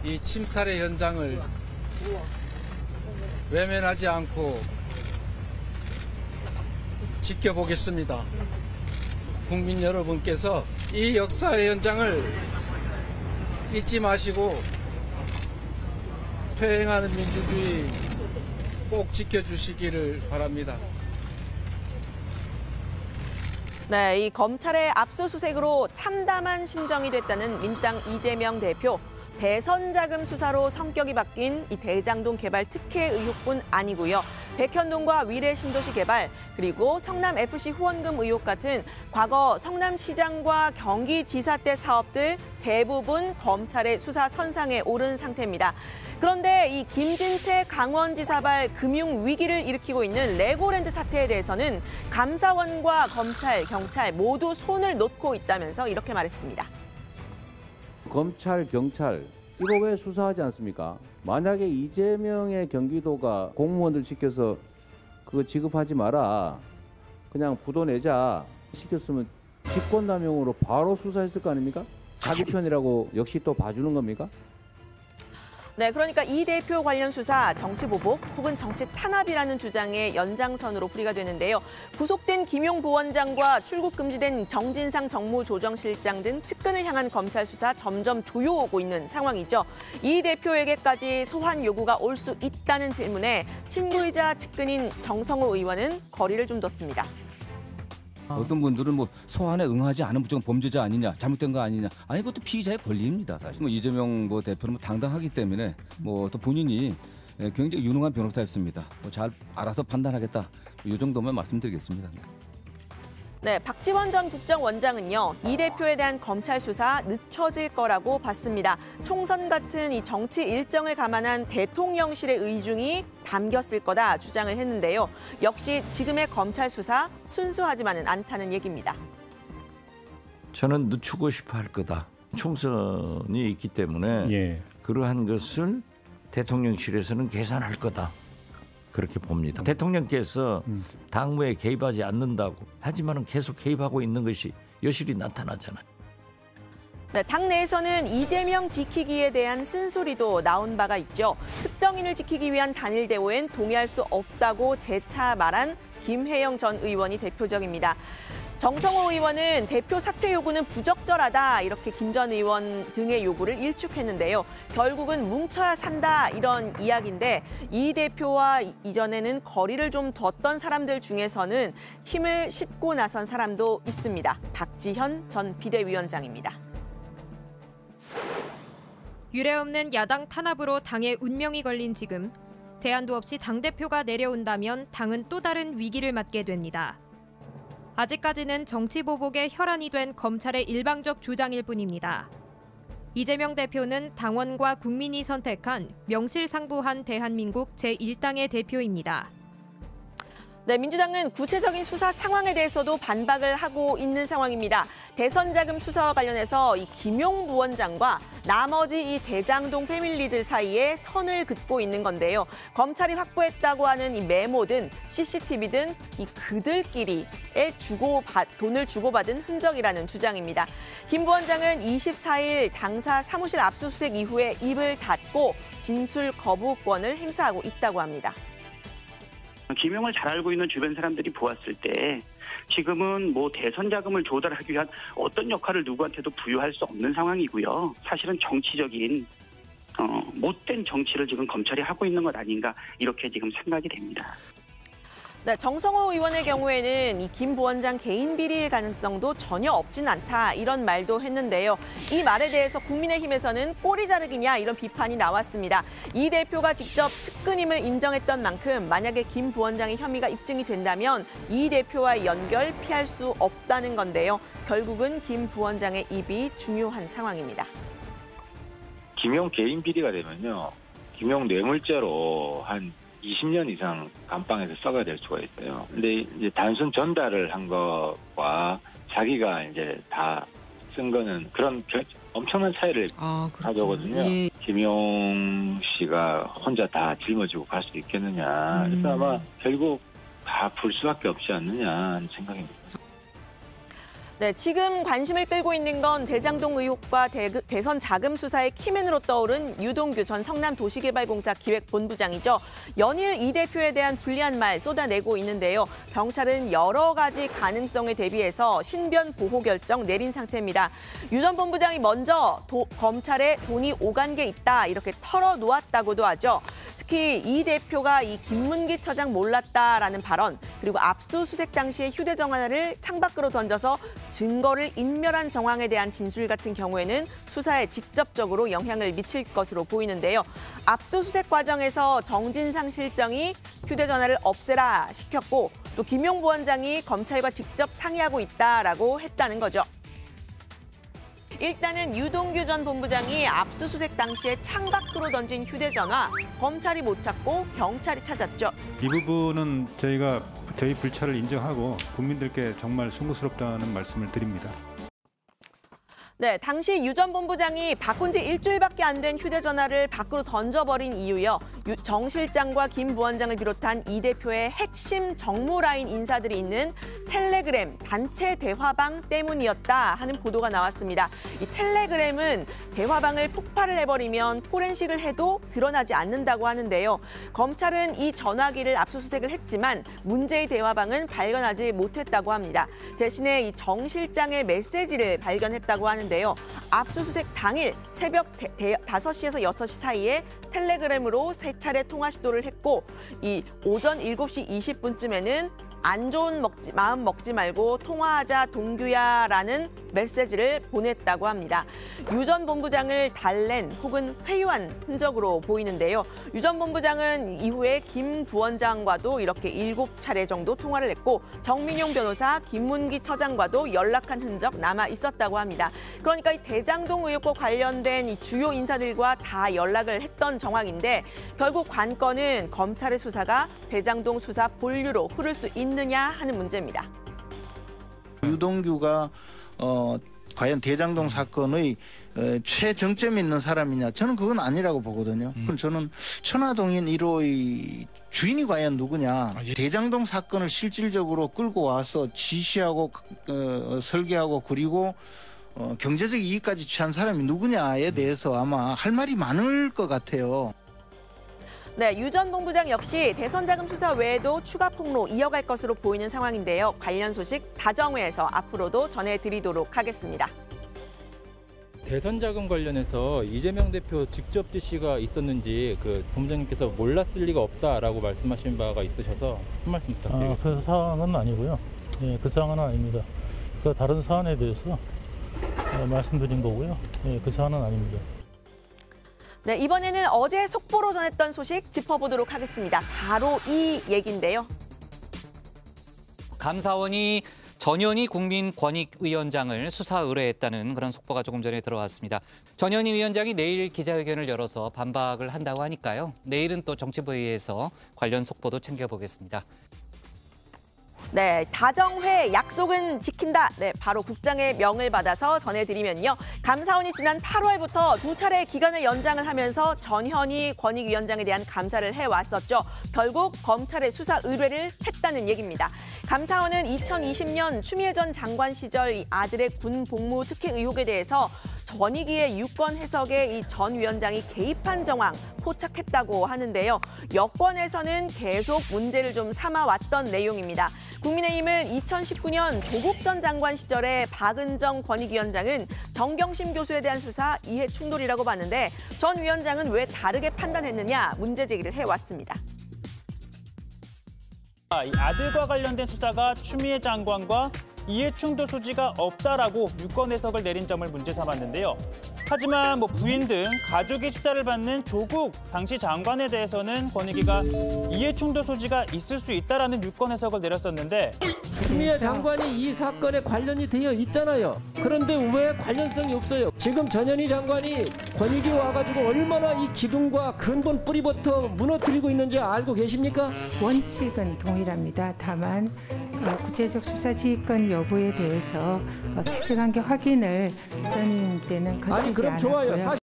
이 침탈의 현장을 외면하지 않고 지켜보겠습니다. 국민 여러분께서 이 역사의 현장을 잊지 마시고 퇴행하는 민주주의 꼭 지켜주시기를 바랍니다. 네, 이 검찰의 압수수색으로 참담한 심정이 됐다는 민주당 이재명 대표. 대선 자금 수사로 성격이 바뀐 이 대장동 개발 특혜 의혹뿐 아니고요. 백현동과 위례 신도시 개발, 그리고 성남FC 후원금 의혹 같은 과거 성남시장과 경기지사 때 사업들 대부분 검찰의 수사 선상에 오른 상태입니다. 그런데 이 김진태 강원지사발 금융 위기를 일으키고 있는 레고랜드 사태에 대해서는 감사원과 검찰, 경찰 모두 손을 놓고 있다면서 이렇게 말했습니다. 검찰, 경찰 이거 왜 수사하지 않습니까? 만약에 이재명의 경기도가 공무원들 시켜서 그거 지급하지 마라, 그냥 부도 내자 시켰으면 직권남용으로 바로 수사했을 거 아닙니까? 자기 편이라고 역시 또 봐주는 겁니까? 네, 그러니까 이 대표 관련 수사 정치 보복 혹은 정치 탄압이라는 주장의 연장선으로 풀이가 되는데요. 구속된 김용 부원장과 출국 금지된 정진상 정무조정실장 등 측근을 향한 검찰 수사 점점 조여오고 있는 상황이죠. 이 대표에게까지 소환 요구가 올 수 있다는 질문에 친구이자 측근인 정성호 의원은 거리를 좀 뒀습니다. 어떤 분들은 뭐 소환에 응하지 않은 무조건 범죄자 아니냐, 잘못된 거 아니냐. 아니 그것도 피의자의 권리입니다. 사실 이재명 대표는 당당하기 때문에 또 본인이 굉장히 유능한 변호사였습니다. 잘 알아서 판단하겠다. 이 정도만 말씀드리겠습니다. 네, 박지원 전 국정원장은요, 이 대표에 대한 검찰 수사 늦춰질 거라고 봤습니다. 총선 같은 이 정치 일정을 감안한 대통령실의 의중이 담겼을 거다 주장을 했는데요. 역시 지금의 검찰 수사 순수하지만은 않다는 얘기입니다. 저는 늦추고 싶어 할 거다. 총선이 있기 때문에 그러한 것을 대통령실에서는 계산할 거다. 그렇게 봅니다. 대통령께서 당무에 개입하지 않는다고 하지만은 계속 개입하고 있는 것이 여실히 나타나잖아요. 네, 당내에서는 이재명 지키기에 대한 쓴소리도 나온 바가 있죠. 특정인을 지키기 위한 단일 대오엔 동의할 수 없다고 재차 말한 김혜영 전 의원이 대표적입니다. 정성호 의원은 대표 사퇴 요구는 부적절하다 이렇게 김 전 의원 등의 요구를 일축했는데요. 결국은 뭉쳐야 산다 이런 이야기인데 이 대표와 이전에는 거리를 좀 뒀던 사람들 중에서는 힘을 싣고 나선 사람도 있습니다. 박지현 전 비대위원장입니다. 유례없는 야당 탄압으로 당의 운명이 걸린 지금 대안도 없이 당대표가 내려온다면 당은 또 다른 위기를 맞게 됩니다. 아직까지는 정치 보복의 혈안이 된 검찰의 일방적 주장일 뿐입니다. 이재명 대표는 당원과 국민이 선택한 명실상부한 대한민국 제1당의 대표입니다. 네, 민주당은 구체적인 수사 상황에 대해서도 반박을 하고 있는 상황입니다. 대선 자금 수사와 관련해서 이 김용 부원장과 나머지 이 대장동 패밀리들 사이에 선을 긋고 있는 건데요. 검찰이 확보했다고 하는 이 메모든 CCTV든 이 그들끼리의 돈을 주고받은 흔적이라는 주장입니다. 김 부원장은 24일 당사 사무실 압수수색 이후에 입을 닫고 진술 거부권을 행사하고 있다고 합니다. 김용을 잘 알고 있는 주변 사람들이 보았을 때 지금은 뭐 대선 자금을 조달하기 위한 어떤 역할을 누구한테도 부여할 수 없는 상황이고요. 사실은 정치적인 못된 정치를 지금 검찰이 하고 있는 것 아닌가 이렇게 지금 생각이 됩니다. 네, 정성호 의원의 경우에는 이 김 부원장 개인 비리일 가능성도 전혀 없진 않다 이런 말도 했는데요. 이 말에 대해서 국민의힘에서는 꼬리 자르기냐 이런 비판이 나왔습니다. 이 대표가 직접 측근임을 인정했던 만큼 만약에 김 부원장의 혐의가 입증이 된다면 이 대표와의 연결 피할 수 없다는 건데요. 결국은 김 부원장의 입이 중요한 상황입니다. 김용 개인 비리가 되면요. 김용 뇌물죄로 한 20년 이상 감방에서 썩어야 될 수가 있어요. 근데 이제 단순 전달을 한 것과 자기가 이제 다 쓴 거는 그런 엄청난 차이를 가져오거든요. 예. 김용 씨가 혼자 다 짊어지고 갈 수 있겠느냐. 그래서 아마 결국 다 풀 수밖에 없지 않느냐 하는 생각입니다. 네, 지금 관심을 끌고 있는 건 대장동 의혹과 대선 자금 수사의 키맨으로 떠오른 유동규 전 성남도시개발공사 기획본부장이죠. 연일 이 대표에 대한 불리한 말 쏟아내고 있는데요. 경찰은 여러 가지 가능성에 대비해서 신변 보호 결정 내린 상태입니다. 유 전 본부장이 먼저 검찰에 돈이 오간 게 있다 이렇게 털어놓았다고도 하죠. 특히 이 대표가 이 김문기 처장 몰랐다라는 발언, 그리고 압수수색 당시에 휴대전화를 창밖으로 던져서 증거를 인멸한 정황에 대한 진술 같은 경우에는 수사에 직접적으로 영향을 미칠 것으로 보이는데요. 압수수색 과정에서 정진상 실장이 휴대전화를 없애라 시켰고 또 김용 부원장이 검찰과 직접 상의하고 있다라고 했다는 거죠. 일단은 유동규 전 본부장이 압수수색 당시에 창밖으로 던진 휴대전화, 검찰이 못 찾고 경찰이 찾았죠. 이 부분은 저희 불찰을 인정하고 국민들께 정말 송구스럽다는 말씀을 드립니다. 네, 당시 유 전 본부장이 바꾼 지 일주일밖에 안 된 휴대전화를 밖으로 던져버린 이유요. 정 실장과 김 부원장을 비롯한 이 대표의 핵심 정무라인 인사들이 있는 텔레그램 단체 대화방 때문이었다 하는 보도가 나왔습니다. 이 텔레그램은 대화방을 폭발을 해버리면 포렌식을 해도 드러나지 않는다고 하는데요. 검찰은 이 전화기를 압수수색을 했지만 문제의 대화방은 발견하지 못했다고 합니다. 대신에 이 정 실장의 메시지를 발견했다고 하는데요. 압수수색 당일 새벽 5시에서 6시 사이에 텔레그램으로 3차례 통화 시도를 했고 이 오전 7시 20분쯤에는 안 좋은 마음 먹지 말고 통화하자 동규야라는 메시지를 보냈다고 합니다. 유 전 본부장을 달랜 혹은 회유한 흔적으로 보이는데요. 유 전 본부장은 이후에 김 부원장과도 이렇게 7차례 정도 통화를 했고 정민용 변호사, 김문기 처장과도 연락한 흔적 남아 있었다고 합니다. 그러니까 이 대장동 의혹과 관련된 이 주요 인사들과 다 연락을 했던 정황인데 결국 관건은 검찰의 수사가 대장동 수사 본류로 흐를 수 있느냐 하는 문제입니다. 유동규가 과연 대장동 사건의 최정점에 있는 사람이냐? 저는 그건 아니라고 보거든요. 저는 천화동인 1호의 주인이 과연 누구냐? 대장동 사건을 실질적으로 끌고 와서 지시하고 설계하고 그리고 경제적 이익까지 취한 사람이 누구냐에 대해서 아마 할 말이 많을 것 같아요. 네, 유 전 본부장 역시 대선 자금 수사 외에도 추가 폭로 이어갈 것으로 보이는 상황인데요. 관련 소식 다정회에서 앞으로도 전해드리도록 하겠습니다. 대선 자금 관련해서 이재명 대표 직접 지시가 있었는지 본부장님께서 몰랐을 리가 없다라고 말씀하신 바가 있으셔서 한 말씀 부탁드리겠습니다. 그 사안은 아니고요. 예, 그 사안은 아닙니다. 그 다른 사안에 대해서 말씀드린 거고요. 예, 그 사안은 아닙니다. 네, 이번에는 어제 속보로 전했던 소식 짚어보도록 하겠습니다. 바로 이 얘기인데요. 감사원이 전현희 국민권익위원장을 수사 의뢰했다는 그런 속보가 조금 전에 들어왔습니다. 전현희 위원장이 내일 기자회견을 열어서 반박을 한다고 하니까요. 내일은 또 정치부의회에서 관련 속보도 챙겨보겠습니다. 네, 다정회 약속은 지킨다. 네, 바로 국장의 명을 받아서 전해드리면요. 감사원이 지난 8월부터 2차례 기간을 연장을 하면서 전현희 권익위원장에 대한 감사를 해왔었죠. 결국 검찰에 수사 의뢰를 했다는 얘기입니다. 감사원은 2020년 추미애 전 장관 시절 이 아들의 군 복무 특혜 의혹에 대해서 권익위의 유권 해석에 이 전 위원장이 개입한 정황 포착했다고 하는데요. 여권에서는 계속 문제를 좀 삼아왔던 내용입니다. 국민의힘은 2019년 조국 전 장관 시절에 박은정 권익위원장은 정경심 교수에 대한 수사 이해 충돌이라고 봤는데 전 위원장은 왜 다르게 판단했느냐 문제 제기를 해왔습니다. 이 아들과 관련된 수사가 추미애 장관과 이해충돌 소지가 없다라고 유권 해석을 내린 점을 문제 삼았는데요. 하지만 부인 등 가족이 수사를 받는 조국 당시 장관에 대해서는 권익위가 이해충돌 소지가 있을 수 있다라는 유권 해석을 내렸었는데 추미애 장관이 이 사건에 관련이 되어 있잖아요. 그런데 왜 관련성이 없어요? 지금 전현희 장관이 권익위 와가지고 얼마나 이 기둥과 근본 뿌리부터 무너뜨리고 있는지 알고 계십니까? 원칙은 동일합니다. 다만 구체적 수사 지휘권 여부에 대해서 사실관계 확인을 전임 때는 거치지 않았고요.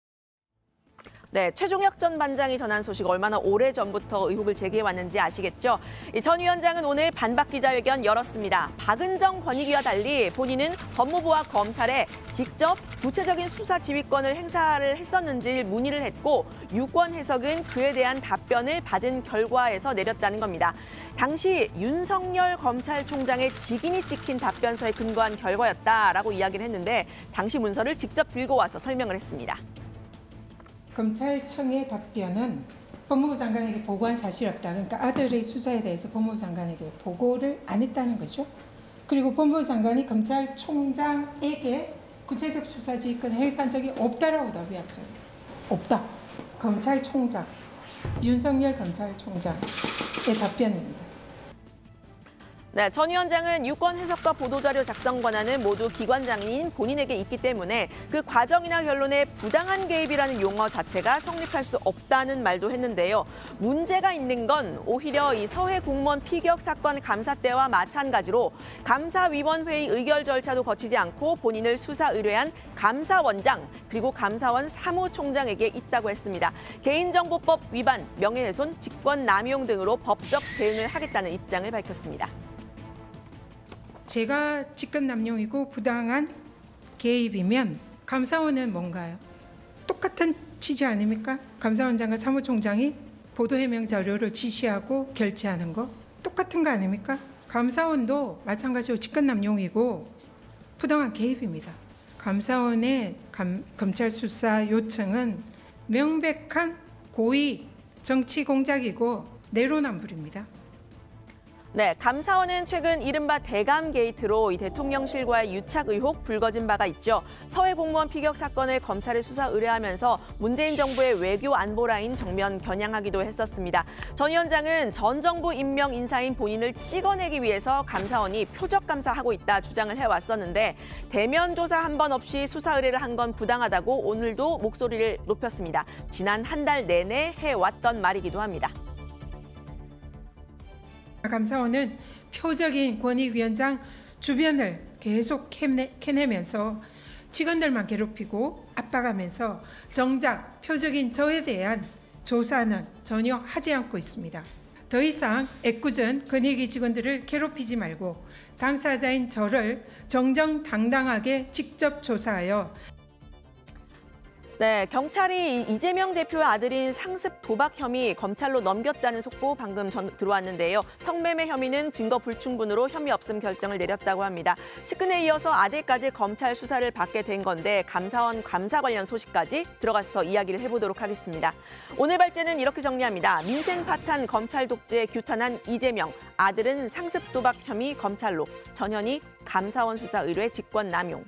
네, 최종혁 전 반장이 전한 소식 얼마나 오래전부터 의혹을 제기해왔는지 아시겠죠? 전 위원장은 오늘 반박 기자회견 열었습니다. 박은정 권익위와 달리 본인은 법무부와 검찰에 직접 구체적인 수사 지휘권을 행사를 했었는지 문의를 했고 유권 해석은 그에 대한 답변을 받은 결과에서 내렸다는 겁니다. 당시 윤석열 검찰총장의 직인이 찍힌 답변서에 근거한 결과였다라고 이야기를 했는데 당시 문서를 직접 들고 와서 설명을 했습니다. 검찰청의 답변은 법무부 장관에게 보고한 사실이 없다. 그러니까 아들의 수사에 대해서 법무부 장관에게 보고를 안 했다는 거죠. 그리고 법무부 장관이 검찰총장에게 구체적 수사 지휘권을 행사한 적이 없다라고 답이었어요. 없다. 검찰총장, 윤석열 검찰총장의 답변입니다. 네, 전 위원장은 유권 해석과 보도자료 작성 권한은 모두 기관장인 본인에게 있기 때문에 그 과정이나 결론에 부당한 개입이라는 용어 자체가 성립할 수 없다는 말도 했는데요. 문제가 있는 건 오히려 이 서해 공무원 피격 사건 감사 때와 마찬가지로 감사위원회의 의결 절차도 거치지 않고 본인을 수사 의뢰한 감사원장 그리고 감사원 사무총장에게 있다고 했습니다. 개인정보법 위반, 명예훼손, 직권남용 등으로 법적 대응을 하겠다는 입장을 밝혔습니다. 제가 직권남용이고 부당한 개입이면 감사원은 뭔가요? 똑같은 취지 아닙니까? 감사원장과 사무총장이 보도해명 자료를 지시하고 결재하는 거 똑같은 거 아닙니까? 감사원도 마찬가지로 직권남용이고 부당한 개입입니다. 감사원의 검찰 수사 요청은 명백한 고의 정치 공작이고 내로남불입니다. 네, 감사원은 최근 이른바 대감 게이트로 이 대통령실과의 유착 의혹 불거진 바가 있죠. 서해 공무원 피격 사건을 검찰에 수사 의뢰하면서 문재인 정부의 외교 안보 라인 정면 겨냥하기도 했었습니다. 전 위원장은 전 정부 임명 인사인 본인을 찍어내기 위해서 감사원이 표적 감사하고 있다 주장을 해왔었는데 대면 조사 한 번 없이 수사 의뢰를 한 건 부당하다고 오늘도 목소리를 높였습니다. 지난 한 달 내내 해왔던 말이기도 합니다. 감사원은 표적인 권익위원장 주변을 계속 캐내면서 직원들만 괴롭히고 압박하면서 정작 표적인 저에 대한 조사는 전혀 하지 않고 있습니다. 더 이상 애꿎은 권익위 직원들을 괴롭히지 말고 당사자인 저를 정정당당하게 직접 조사하여 네, 경찰이 이재명 대표의 아들인 상습 도박 혐의 검찰로 넘겼다는 속보 방금 들어왔는데요. 성매매 혐의는 증거 불충분으로 혐의 없음 결정을 내렸다고 합니다. 측근에 이어서 아들까지 검찰 수사를 받게 된 건데 감사원 감사 관련 소식까지 들어가서 더 이야기를 해보도록 하겠습니다. 오늘 발제는 이렇게 정리합니다. 민생 파탄 검찰 독재에 규탄한 이재명, 아들은 상습 도박 혐의 검찰로, 전현희 감사원 수사 의뢰 직권 남용.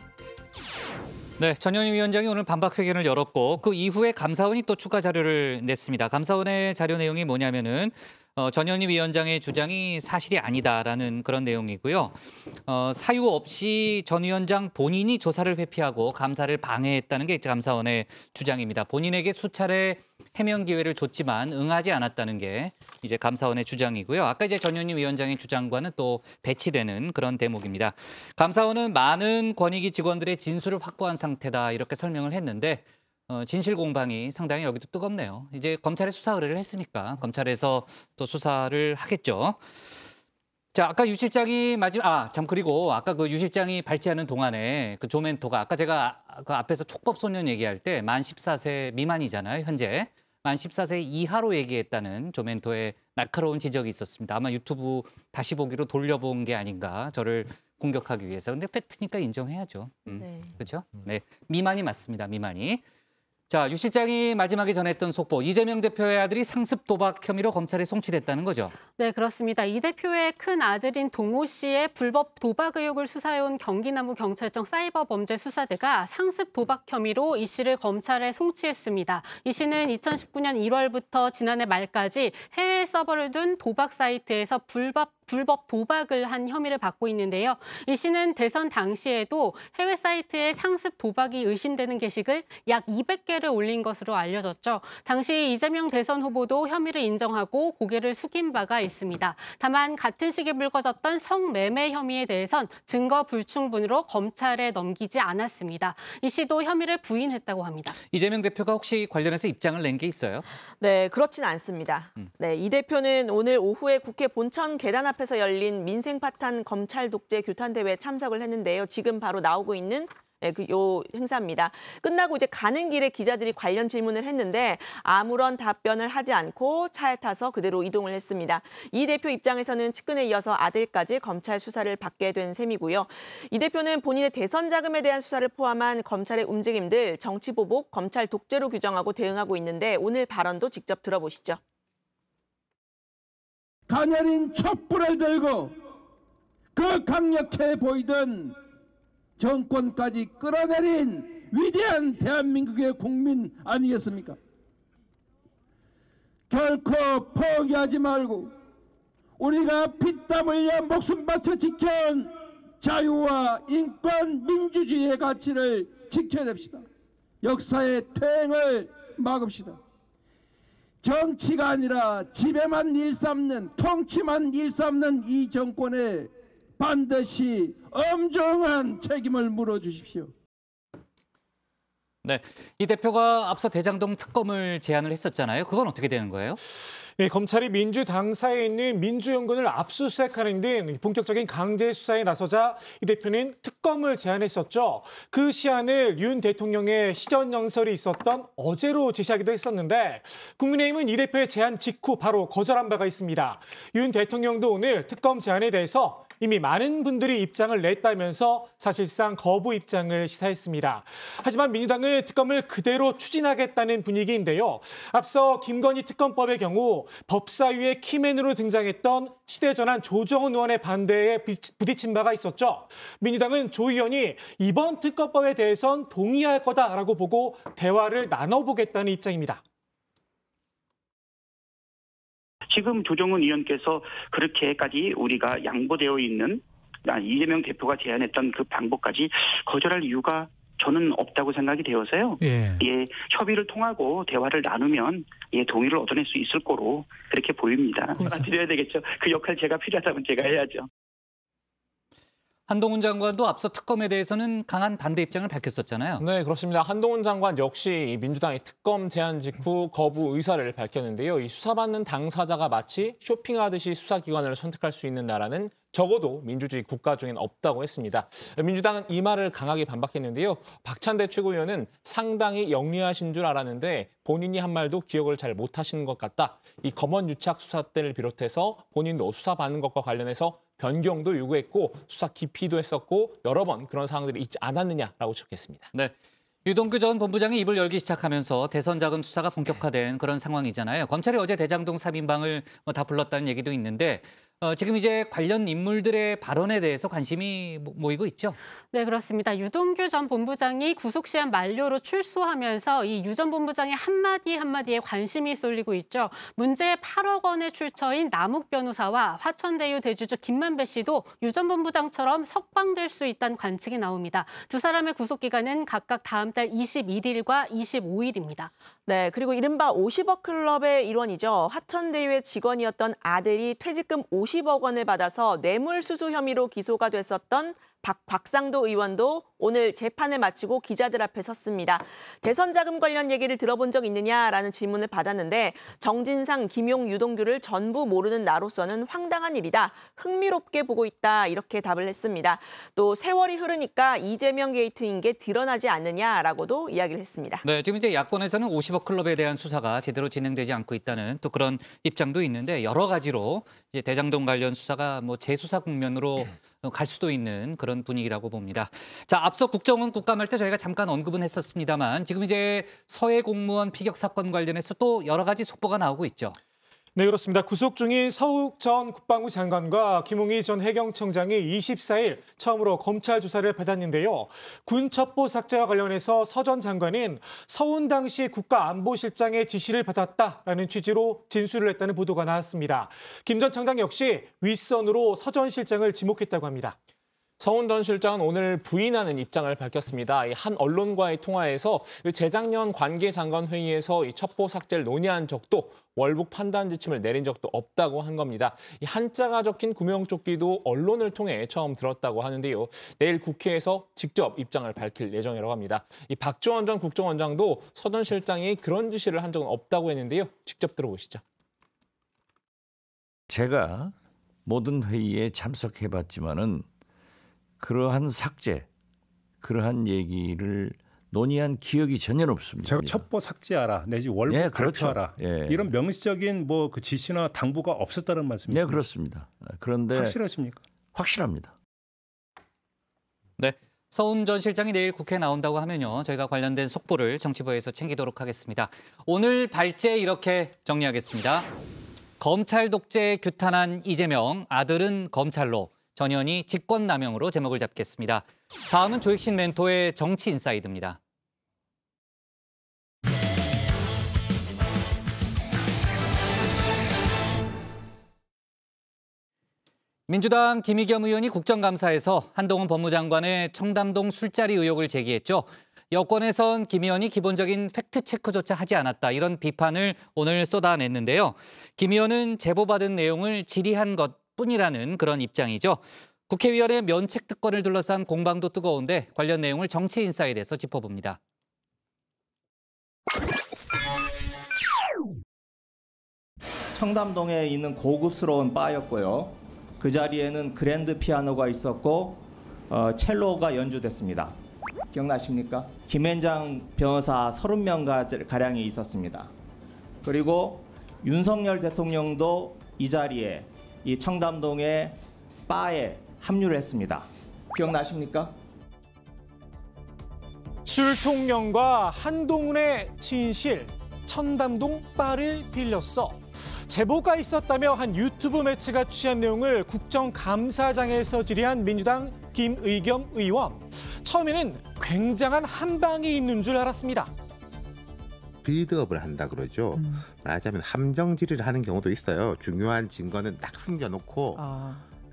네, 전현희 위원장이 오늘 반박 회견을 열었고 그 이후에 감사원이 또 추가 자료를 냈습니다. 감사원의 자료 내용이 뭐냐면은 전현희 위원장의 주장이 사실이 아니다라는 그런 내용이고요. 사유 없이 전 위원장 본인이 조사를 회피하고 감사를 방해했다는 게 감사원의 주장입니다. 본인에게 수차례 해명 기회를 줬지만 응하지 않았다는 게 이제 감사원의 주장이고요. 아까 이제 전현희 위원장의 주장과는 또 배치되는 그런 대목입니다. 감사원은 많은 권익위 직원들의 진술을 확보한 상태다 이렇게 설명을 했는데 진실 공방이 상당히 여기도 뜨겁네요. 이제 검찰에 수사 의뢰를 했으니까 검찰에서 또 수사를 하겠죠. 자, 아까 유 실장이 그리고 아까 그 유 실장이 발제하는 동안에 그 조멘토가 아까 제가 그 앞에서 촉법 소년 얘기할 때 만 14세 미만이잖아요, 현재. 만 14세 이하로 얘기했다는 조멘토의 날카로운 지적이 있었습니다. 아마 유튜브 다시 보기로 돌려본 게 아닌가, 저를 공격하기 위해서. 근데 팩트니까 인정해야죠. 네. 그렇죠? 네, 미만이 맞습니다, 미만이. 자, 유 실장이 마지막에 전했던 속보, 이재명 대표의 아들이 상습 도박 혐의로 검찰에 송치됐다는 거죠? 네, 그렇습니다. 이 대표의 큰 아들인 동호 씨의 불법 도박 의혹을 수사해온 경기남부경찰청 사이버범죄수사대가 상습 도박 혐의로 이 씨를 검찰에 송치했습니다. 이 씨는 2019년 1월부터 지난해 말까지 해외 서버를 둔 도박 사이트에서 불법 불법 도박을 한 혐의를 받고 있는데요. 이 씨는 대선 당시에도 해외 사이트에 상습 도박이 의심되는 게시글 약 200개를 올린 것으로 알려졌죠. 당시 이재명 대선 후보도 혐의를 인정하고 고개를 숙인 바가 있습니다. 다만 같은 시기에 불거졌던 성매매 혐의에 대해선 증거 불충분으로 검찰에 넘기지 않았습니다. 이 씨도 혐의를 부인했다고 합니다. 이재명 대표가 혹시 관련해서 입장을 낸 게 있어요? 네, 그렇진 않습니다. 네, 이 대표는 오늘 오후에 국회 본청 계단 앞에서 열린 민생 파탄 검찰 독재 규탄 대회에 참석을 했는데요. 지금 바로 나오고 있는 요 행사입니다. 끝나고 이제 가는 길에 기자들이 관련 질문을 했는데 아무런 답변을 하지 않고 차에 타서 그대로 이동을 했습니다. 이 대표 입장에서는 측근에 이어서 아들까지 검찰 수사를 받게 된 셈이고요. 이 대표는 본인의 대선 자금에 대한 수사를 포함한 검찰의 움직임들 정치 보복, 검찰 독재로 규정하고 대응하고 있는데 오늘 발언도 직접 들어보시죠. 가녀린 촛불을 들고 그 강력해 보이던 정권까지 끌어내린 위대한 대한민국의 국민 아니겠습니까? 결코 포기하지 말고 우리가 피땀 흘려 목숨 바쳐 지켜온 자유와 인권, 민주주의의 가치를 지켜냅시다. 역사의 퇴행을 막읍시다. 정치가 아니라 지배만 일삼는, 통치만 일삼는 이 정권에 반드시 엄정한 책임을 물어주십시오. 네, 이 대표가 앞서 대장동 특검을 제안을 했었잖아요. 그건 어떻게 되는 거예요? 네, 검찰이 민주당사에 있는 민주연구원을 압수수색하는 등 본격적인 강제 수사에 나서자 이 대표는 특검을 제안했었죠. 그 시한을 윤 대통령의 시전연설이 있었던 어제로 제시하기도 했었는데 국민의힘은 이 대표의 제안 직후 바로 거절한 바가 있습니다. 윤 대통령도 오늘 특검 제안에 대해서 이미 많은 분들이 입장을 냈다면서 사실상 거부 입장을 시사했습니다. 하지만 민주당은 특검을 그대로 추진하겠다는 분위기인데요. 앞서 김건희 특검법의 경우 법사위의 키맨으로 등장했던 시대전환 조정훈 의원의 반대에 부딪힌 바가 있었죠. 민주당은 조 의원이 이번 특검법에 대해선 동의할 거다라고 보고 대화를 나눠보겠다는 입장입니다. 지금 조정훈 의원께서 그렇게까지 우리가 양보되어 있는 이재명 대표가 제안했던 그 방법까지 거절할 이유가 저는 없다고 생각이 되어서요. 예, 협의를 통하고 대화를 나누면 동의를 얻어낼 수 있을 거로 그렇게 보입니다. 드려야 되겠죠. 그 역할 제가 필요하다면 제가 해야죠. 한동훈 장관도 앞서 특검에 대해서는 강한 반대 입장을 밝혔었잖아요. 네, 그렇습니다. 한동훈 장관 역시 민주당의 특검 제안 직후 거부 의사를 밝혔는데요. 이 수사받는 당사자가 마치 쇼핑하듯이 수사기관을 선택할 수 있는 나라는 적어도 민주주의 국가 중엔 없다고 했습니다. 민주당은 이 말을 강하게 반박했는데요. 박찬대 최고위원은 상당히 영리하신 줄 알았는데 본인이 한 말도 기억을 잘 못하시는 것 같다. 이 검언 유착 수사 때를 비롯해서 본인도 수사받는 것과 관련해서 변경도 요구했고 수사 기피도 했었고 여러 번 그런 상황들이 있지 않았느냐라고 지적했습니다. 네, 유동규 전 본부장이 입을 열기 시작하면서 대선 자금 수사가 본격화된 그런 상황이잖아요. 검찰이 어제 대장동 3인방을 다 불렀다는 얘기도 있는데 지금 이제 관련 인물들의 발언에 대해서 관심이 모이고 있죠? 네, 그렇습니다. 유동규 전 본부장이 구속시한 만료로 출소하면서 이 유 전 본부장의 한마디에 관심이 쏠리고 있죠. 문제의 8억 원의 출처인 남욱 변호사와 화천대유 대주주 김만배 씨도 유 전 본부장처럼 석방될 수 있다는 관측이 나옵니다. 두 사람의 구속기간은 각각 다음 달 21일과 25일입니다. 네, 그리고 이른바 50억 클럽의 일원이죠. 화천대유의 직원이었던 아들이 퇴직금 50억 원을 받아서 뇌물수수 혐의로 기소가 됐었던 박상도 의원도 오늘 재판을 마치고 기자들 앞에 섰습니다. 대선 자금 관련 얘기를 들어본 적 있느냐라는 질문을 받았는데 정진상, 김용, 유동규를 전부 모르는 나로서는 황당한 일이다. 흥미롭게 보고 있다. 이렇게 답을 했습니다. 또 세월이 흐르니까 이재명 게이트인 게 드러나지 않느냐라고도 이야기를 했습니다. 네, 지금 이제 야권에서는 50억 클럽에 대한 수사가 제대로 진행되지 않고 있다는 또 그런 입장도 있는데 여러 가지로 이제 대장동 관련 수사가 재수사 국면으로 갈 수도 있는 그런 분위기라고 봅니다. 자, 앞서 국정원 국감할 때 저희가 잠깐 언급은 했었습니다만 지금 이제 서해 공무원 피격 사건 관련해서 또 여러 가지 속보가 나오고 있죠. 네, 그렇습니다. 구속 중인 서욱 전 국방부 장관과 김웅희 전 해경청장이 24일 처음으로 검찰 조사를 받았는데요. 군 첩보 삭제와 관련해서 서 전 장관은 서훈 당시 국가안보실장의 지시를 받았다라는 취지로 진술을 했다는 보도가 나왔습니다. 김 전 청장 역시 윗선으로 서 전 실장을 지목했다고 합니다. 서훈 전 실장은 오늘 부인하는 입장을 밝혔습니다. 한 언론과의 통화에서 재작년 관계장관 회의에서 이 첩보 삭제를 논의한 적도 월북 판단 지침을 내린 적도 없다고 한 겁니다. 이 한자가 적힌 구명조끼도 언론을 통해 처음 들었다고 하는데요. 내일 국회에서 직접 입장을 밝힐 예정이라고 합니다. 이 박지원 전 국정원장도 서 전 실장이 그런 지시를 한 적은 없다고 했는데요. 직접 들어보시죠. 제가 모든 회의에 참석해봤지만은 그러한 삭제, 그러한 얘기를 논의한 기억이 전혀 없습니다. 제가 첩보 삭제하라 내지 월북 발표하라 이런 명시적인 뭐 그 지시나 당부가 없었다는 말씀이죠? 네, 그렇습니다. 그런데 확실하십니까? 확실합니다. 네, 서훈 전 실장이 내일 국회에 나온다고 하면요. 저희가 관련된 속보를 정치부에서 챙기도록 하겠습니다. 오늘 발제 이렇게 정리하겠습니다. 검찰 독재에 규탄한 이재명, 아들은 검찰로. 전현희 직권남용으로 제목을 잡겠습니다. 다음은 조익신 멘토의 정치 인사이드입니다. 민주당 김의겸 의원이 국정감사에서 한동훈 법무장관의 청담동 술자리 의혹을 제기했죠. 여권에선 김 의원이 기본적인 팩트체크조차 하지 않았다. 이런 비판을 오늘 쏟아냈는데요. 김 의원은 제보받은 내용을 질의한 것뿐이라는 그런 입장이죠. 국회의원의 면책 특권을 둘러싼 공방도 뜨거운데 관련 내용을 정치 인사이드에서 짚어봅니다. 청담동에 있는 고급스러운 바였고요. 그 자리에는 그랜드 피아노가 있었고 첼로가 연주됐습니다. 기억나십니까? 김앤장 변호사 30명가량이 있었습니다. 그리고 윤석열 대통령도 이 자리에 이 청담동의 바에 합류를 했습니다. 기억나십니까? 술통령과 한동훈의 진실, 청담동 바를 빌렸어. 제보가 있었다며 한 유튜브 매체가 취한 내용을 국정감사장에서 질의한 민주당 김의겸 의원. 처음에는 굉장한 한방이 있는 줄 알았습니다. 빌드업을 한다 그러죠. 말하자면 함정 질의를 하는 경우도 있어요. 중요한 증거는 딱 숨겨놓고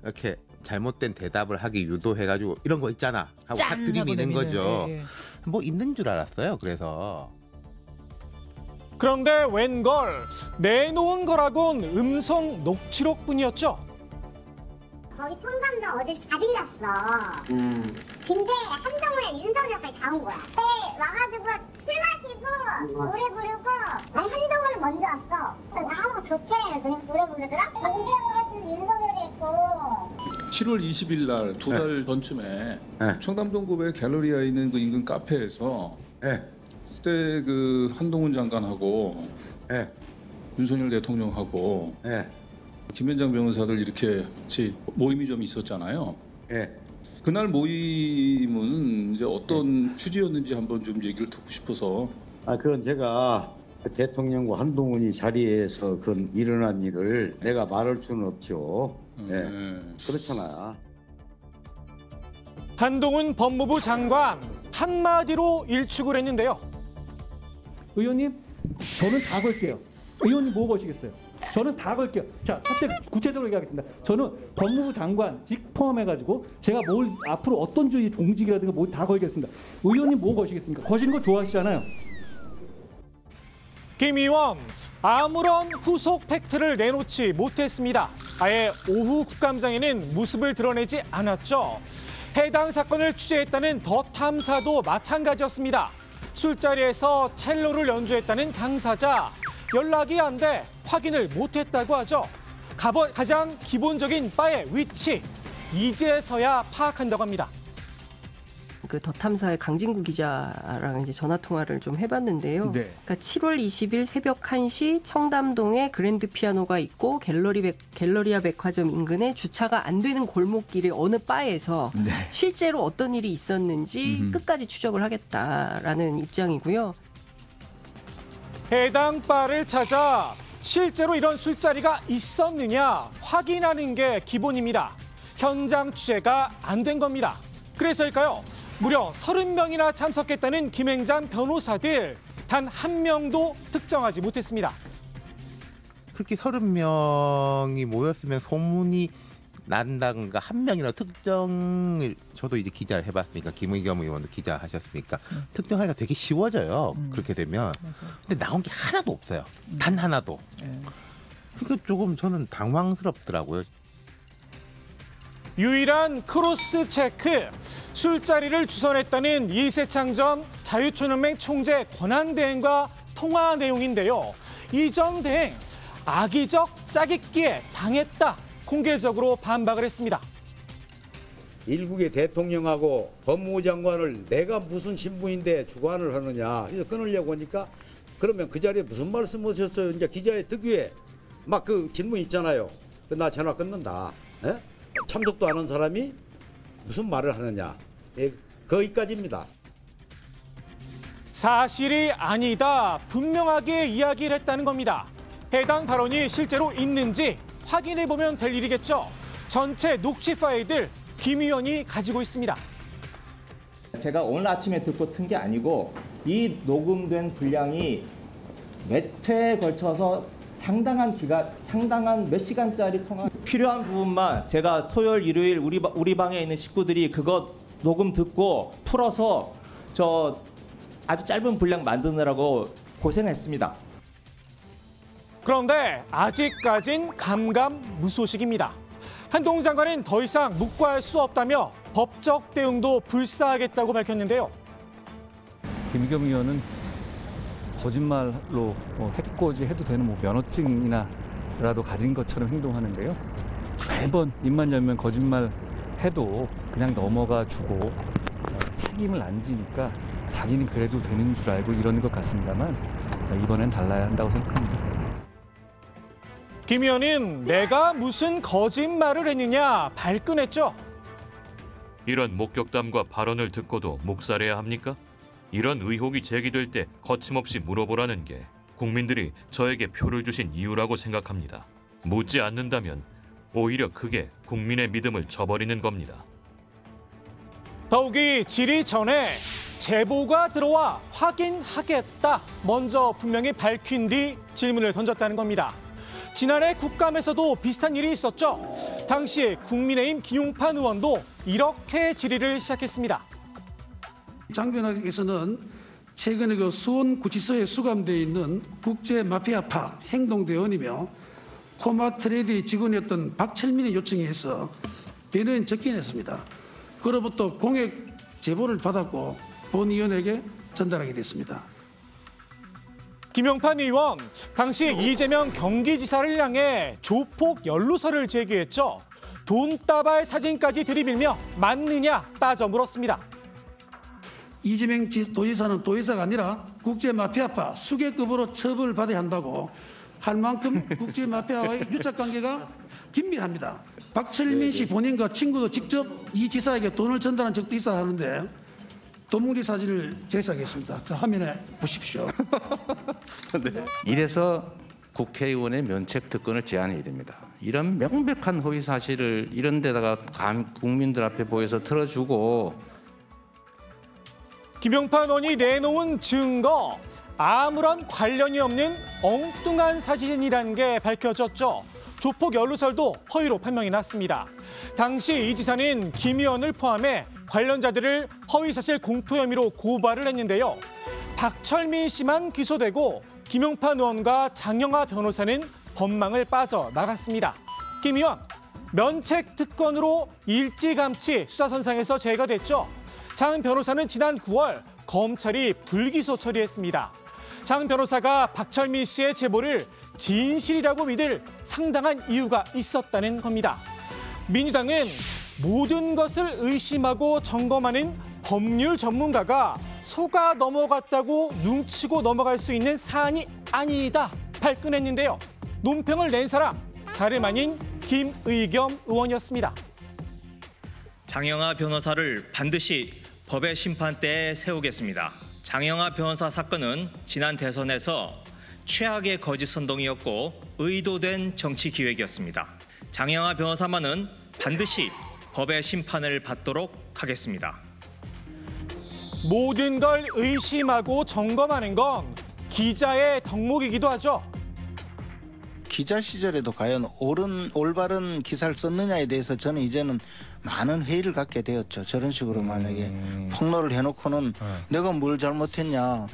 이렇게 잘못된 대답을 하기 유도해가지고 이런 거 있잖아 하고 딱 들이미는 거죠. 뭐 있는 줄 알았어요. 그런데 웬걸 내놓은 거라곤 음성 녹취록뿐이었죠. 거기 청담동 어딜 다 빌렸어. 근데 한동훈 윤석열까지 다 온 거야. 와가지고 술 마시고 노래 부르고 아니 한동훈은 먼저 왔어. 나하고 좋대. 노래 부르더라. 강대하고 윤석열이 했고. 7월 20일 날 두 달 전쯤에 청담동구의 갤러리아에 있는 그 인근 카페에서 그때 그 한동훈 장관하고 윤석열 대통령하고 김앤장 변호사들 이렇게 같이 모임이 좀 있었잖아요. 그날 모임은 이제 어떤 취지였는지 한번 좀 얘기를 듣고 싶어서. 그건 제가 대통령과 한동훈이 자리에서 그 일어난 일을 내가 말할 수는 없죠. 그렇잖아. 한동훈 법무부 장관 한마디로 일축을 했는데요. 의원님, 저는 다 걸게요. 의원님 뭐 거시겠어요? 저는 다 걸게요. 자, 첫째 구체적으로 얘기하겠습니다. 저는 법무부 장관직 포함해가지고 제가 뭘 앞으로 어떤 주의 종직이라든가 뭐 다 걸겠습니다. 의원님 뭐 거시겠습니까? 거시는 거 좋아하시잖아요. 김 의원, 아무런 후속 팩트를 내놓지 못했습니다. 아예 오후 국감장에는 모습을 드러내지 않았죠. 해당 사건을 취재했다는 더 탐사도 마찬가지였습니다. 술자리에서 첼로를 연주했다는 당사자, 연락이 안 돼 확인을 못했다고 하죠. 가장 기본적인 바의 위치, 이제서야 파악한다고 합니다. 그 더 탐사의 강진구 기자랑 이제 전화 통화를 좀 해봤는데요. 그러니까 7월 20일 새벽 1시 청담동에 그랜드 피아노가 있고 갤러리아 백화점 인근에 주차가 안 되는 골목길의 어느 바에서 실제로 어떤 일이 있었는지 끝까지 추적을 하겠다라는 입장이고요. 해당 바를 찾아 실제로 이런 술자리가 있었느냐 확인하는 게 기본입니다. 현장 취재가 안 된 겁니다. 그래서일까요? 무려 30명이나 참석했다는 김행장 변호사들 단 한 명도 특정하지 못했습니다. 그렇게 30명이 모였으면 소문이 난다든가 한 명이나 특정을 저도 이제 기자를 해봤으니까 김의겸 의원도 기자 하셨으니까 특정하기가 되게 쉬워져요. 그렇게 되면. 근데 나온 게 하나도 없어요. 단 하나도. 그러니까 조금 저는 당황스럽더라고요. 유일한 크로스 체크, 술자리를 주선했다는 이세창 전 자유촌연맹 총재 권한대행과 통화 내용인데요. 이 전 대행 악의적 짜깁기에 당했다. 공개적으로 반박을 했습니다. 일국의 대통령하고 법무부 장관을 내가 무슨 신분인데 주관을 하느냐. 그래서 끊으려고 하니까 그러면 그 자리에 무슨 말씀하셨어요? 이제 기자의 득위에 막 그 질문 있잖아요. 나 전화 끊는다. 에? 참석도 안 한 사람이 무슨 말을 하느냐. 예, 거기까지입니다. 사실이 아니다. 분명하게 이야기를 했다는 겁니다. 해당 발언이 실제로 있는지 확인해보면 될 일이겠죠. 전체 녹취 파일들 김 의원이 가지고 있습니다. 제가 오늘 아침에 듣고 튼 게 아니고 이 녹음된 분량이 몇 회에 걸쳐서 상당한 몇 시간짜리 통화 필요한 부분만 제가 토요일, 일요일 우리 방에 있는 식구들이 그거 녹음 듣고 풀어서 저 아주 짧은 분량 만드느라고 고생했습니다. 그런데 아직까진 감감무소식입니다. 한동훈 장관은 더 이상 묵과할 수 없다며 법적 대응도 불사하겠다고 밝혔는데요. 김의겸 의원은 거짓말로 해코지 해도 되는 면허증이나라도 가진 것처럼 행동하는데요. 매번 입만 열면 거짓말 해도 그냥 넘어가 주고 책임을 안 지니까 자기는 그래도 되는 줄 알고 이러는 것 같습니다만 이번엔 달라야 한다고 생각합니다. 김 의원은 내가 무슨 거짓말을 했느냐 발끈했죠. 이런 목격담과 발언을 듣고도 묵살해야 합니까? 이런 의혹이 제기될 때 거침없이 물어보라는 게 국민들이 저에게 표를 주신 이유라고 생각합니다. 묻지 않는다면 오히려 그게 국민의 믿음을 저버리는 겁니다. 더욱이 질의 전에 제보가 들어와 확인하겠다. 먼저 분명히 밝힌 뒤 질문을 던졌다는 겁니다. 지난해 국감에서도 비슷한 일이 있었죠. 당시 국민의힘 김용판 의원도 이렇게 질의를 시작했습니다. 장 변호사께서는 최근에 그 수원구치소에 수감되어 있는 국제마피아파 행동대원이며 코마트레이드의 직원이었던 박철민의 요청에 의해서 변호인 접견했습니다. 그로부터 공익 제보를 받았고 본 의원에게 전달하게 됐습니다. 김용판 의원, 당시 이재명 경기지사를 향해 조폭 연루설을 제기했죠. 돈다발 사진까지 들이밀며 맞느냐 따져 물었습니다. 이재명 도지사는 도지사가 아니라 국제마피아파 수계급으로 처벌받아야 한다고 할 만큼 국제마피아와의 유착 관계가 긴밀합니다. 박철민 씨 본인과 친구도 직접 이 지사에게 돈을 전달한 적도 있어 하는데 도뭉리 사진을 제시하겠습니다. 자, 화면에 보십시오. 네. 이래서 국회의원의 면책특권을 제한해야 됩니다. 이런 명백한 허위 사실을 이런 데다가 국민들 앞에 보여서 틀어주고 김용판 의원이 내놓은 증거, 아무런 관련이 없는 엉뚱한 사진이라는 게 밝혀졌죠. 조폭 연루설도 허위로 판명이 났습니다. 당시 이 지사는 김 의원을 포함해 관련자들을 허위사실 공표 혐의로 고발을 했는데요. 박철민 씨만 기소되고 김용판 의원과 장영하 변호사는 법망을 빠져나갔습니다. 김 의원, 면책 특권으로 일찌감치 수사선상에서 제거됐죠. 장 변호사는 지난 9월 검찰이 불기소 처리했습니다. 장 변호사가 박철민 씨의 제보를 진실이라고 믿을 상당한 이유가 있었다는 겁니다. 민주당은 모든 것을 의심하고 점검하는 법률 전문가가 속아 넘어갔다고 눈치고 넘어갈 수 있는 사안이 아니다 발끈했는데요. 논평을 낸 사람 다름 아닌 김의겸 의원이었습니다. 장영하 변호사를 반드시 법의 심판대에 세우겠습니다. 장영하 변호사 사건은 지난 대선에서 최악의 거짓 선동이었고 의도된 정치 기획이었습니다. 장영하 변호사만은 반드시 법의 심판을 받도록 하겠습니다. 모든 걸 의심하고 점검하는 건 기자의 덕목이기도 하죠. 기자 시절에도 과연 올바른 기사를 썼느냐에 대해서 저는 이제는 많은 회의를 갖게 되었죠. 저런 식으로 만약에 폭로를 해놓고는 내가 뭘 잘못했냐,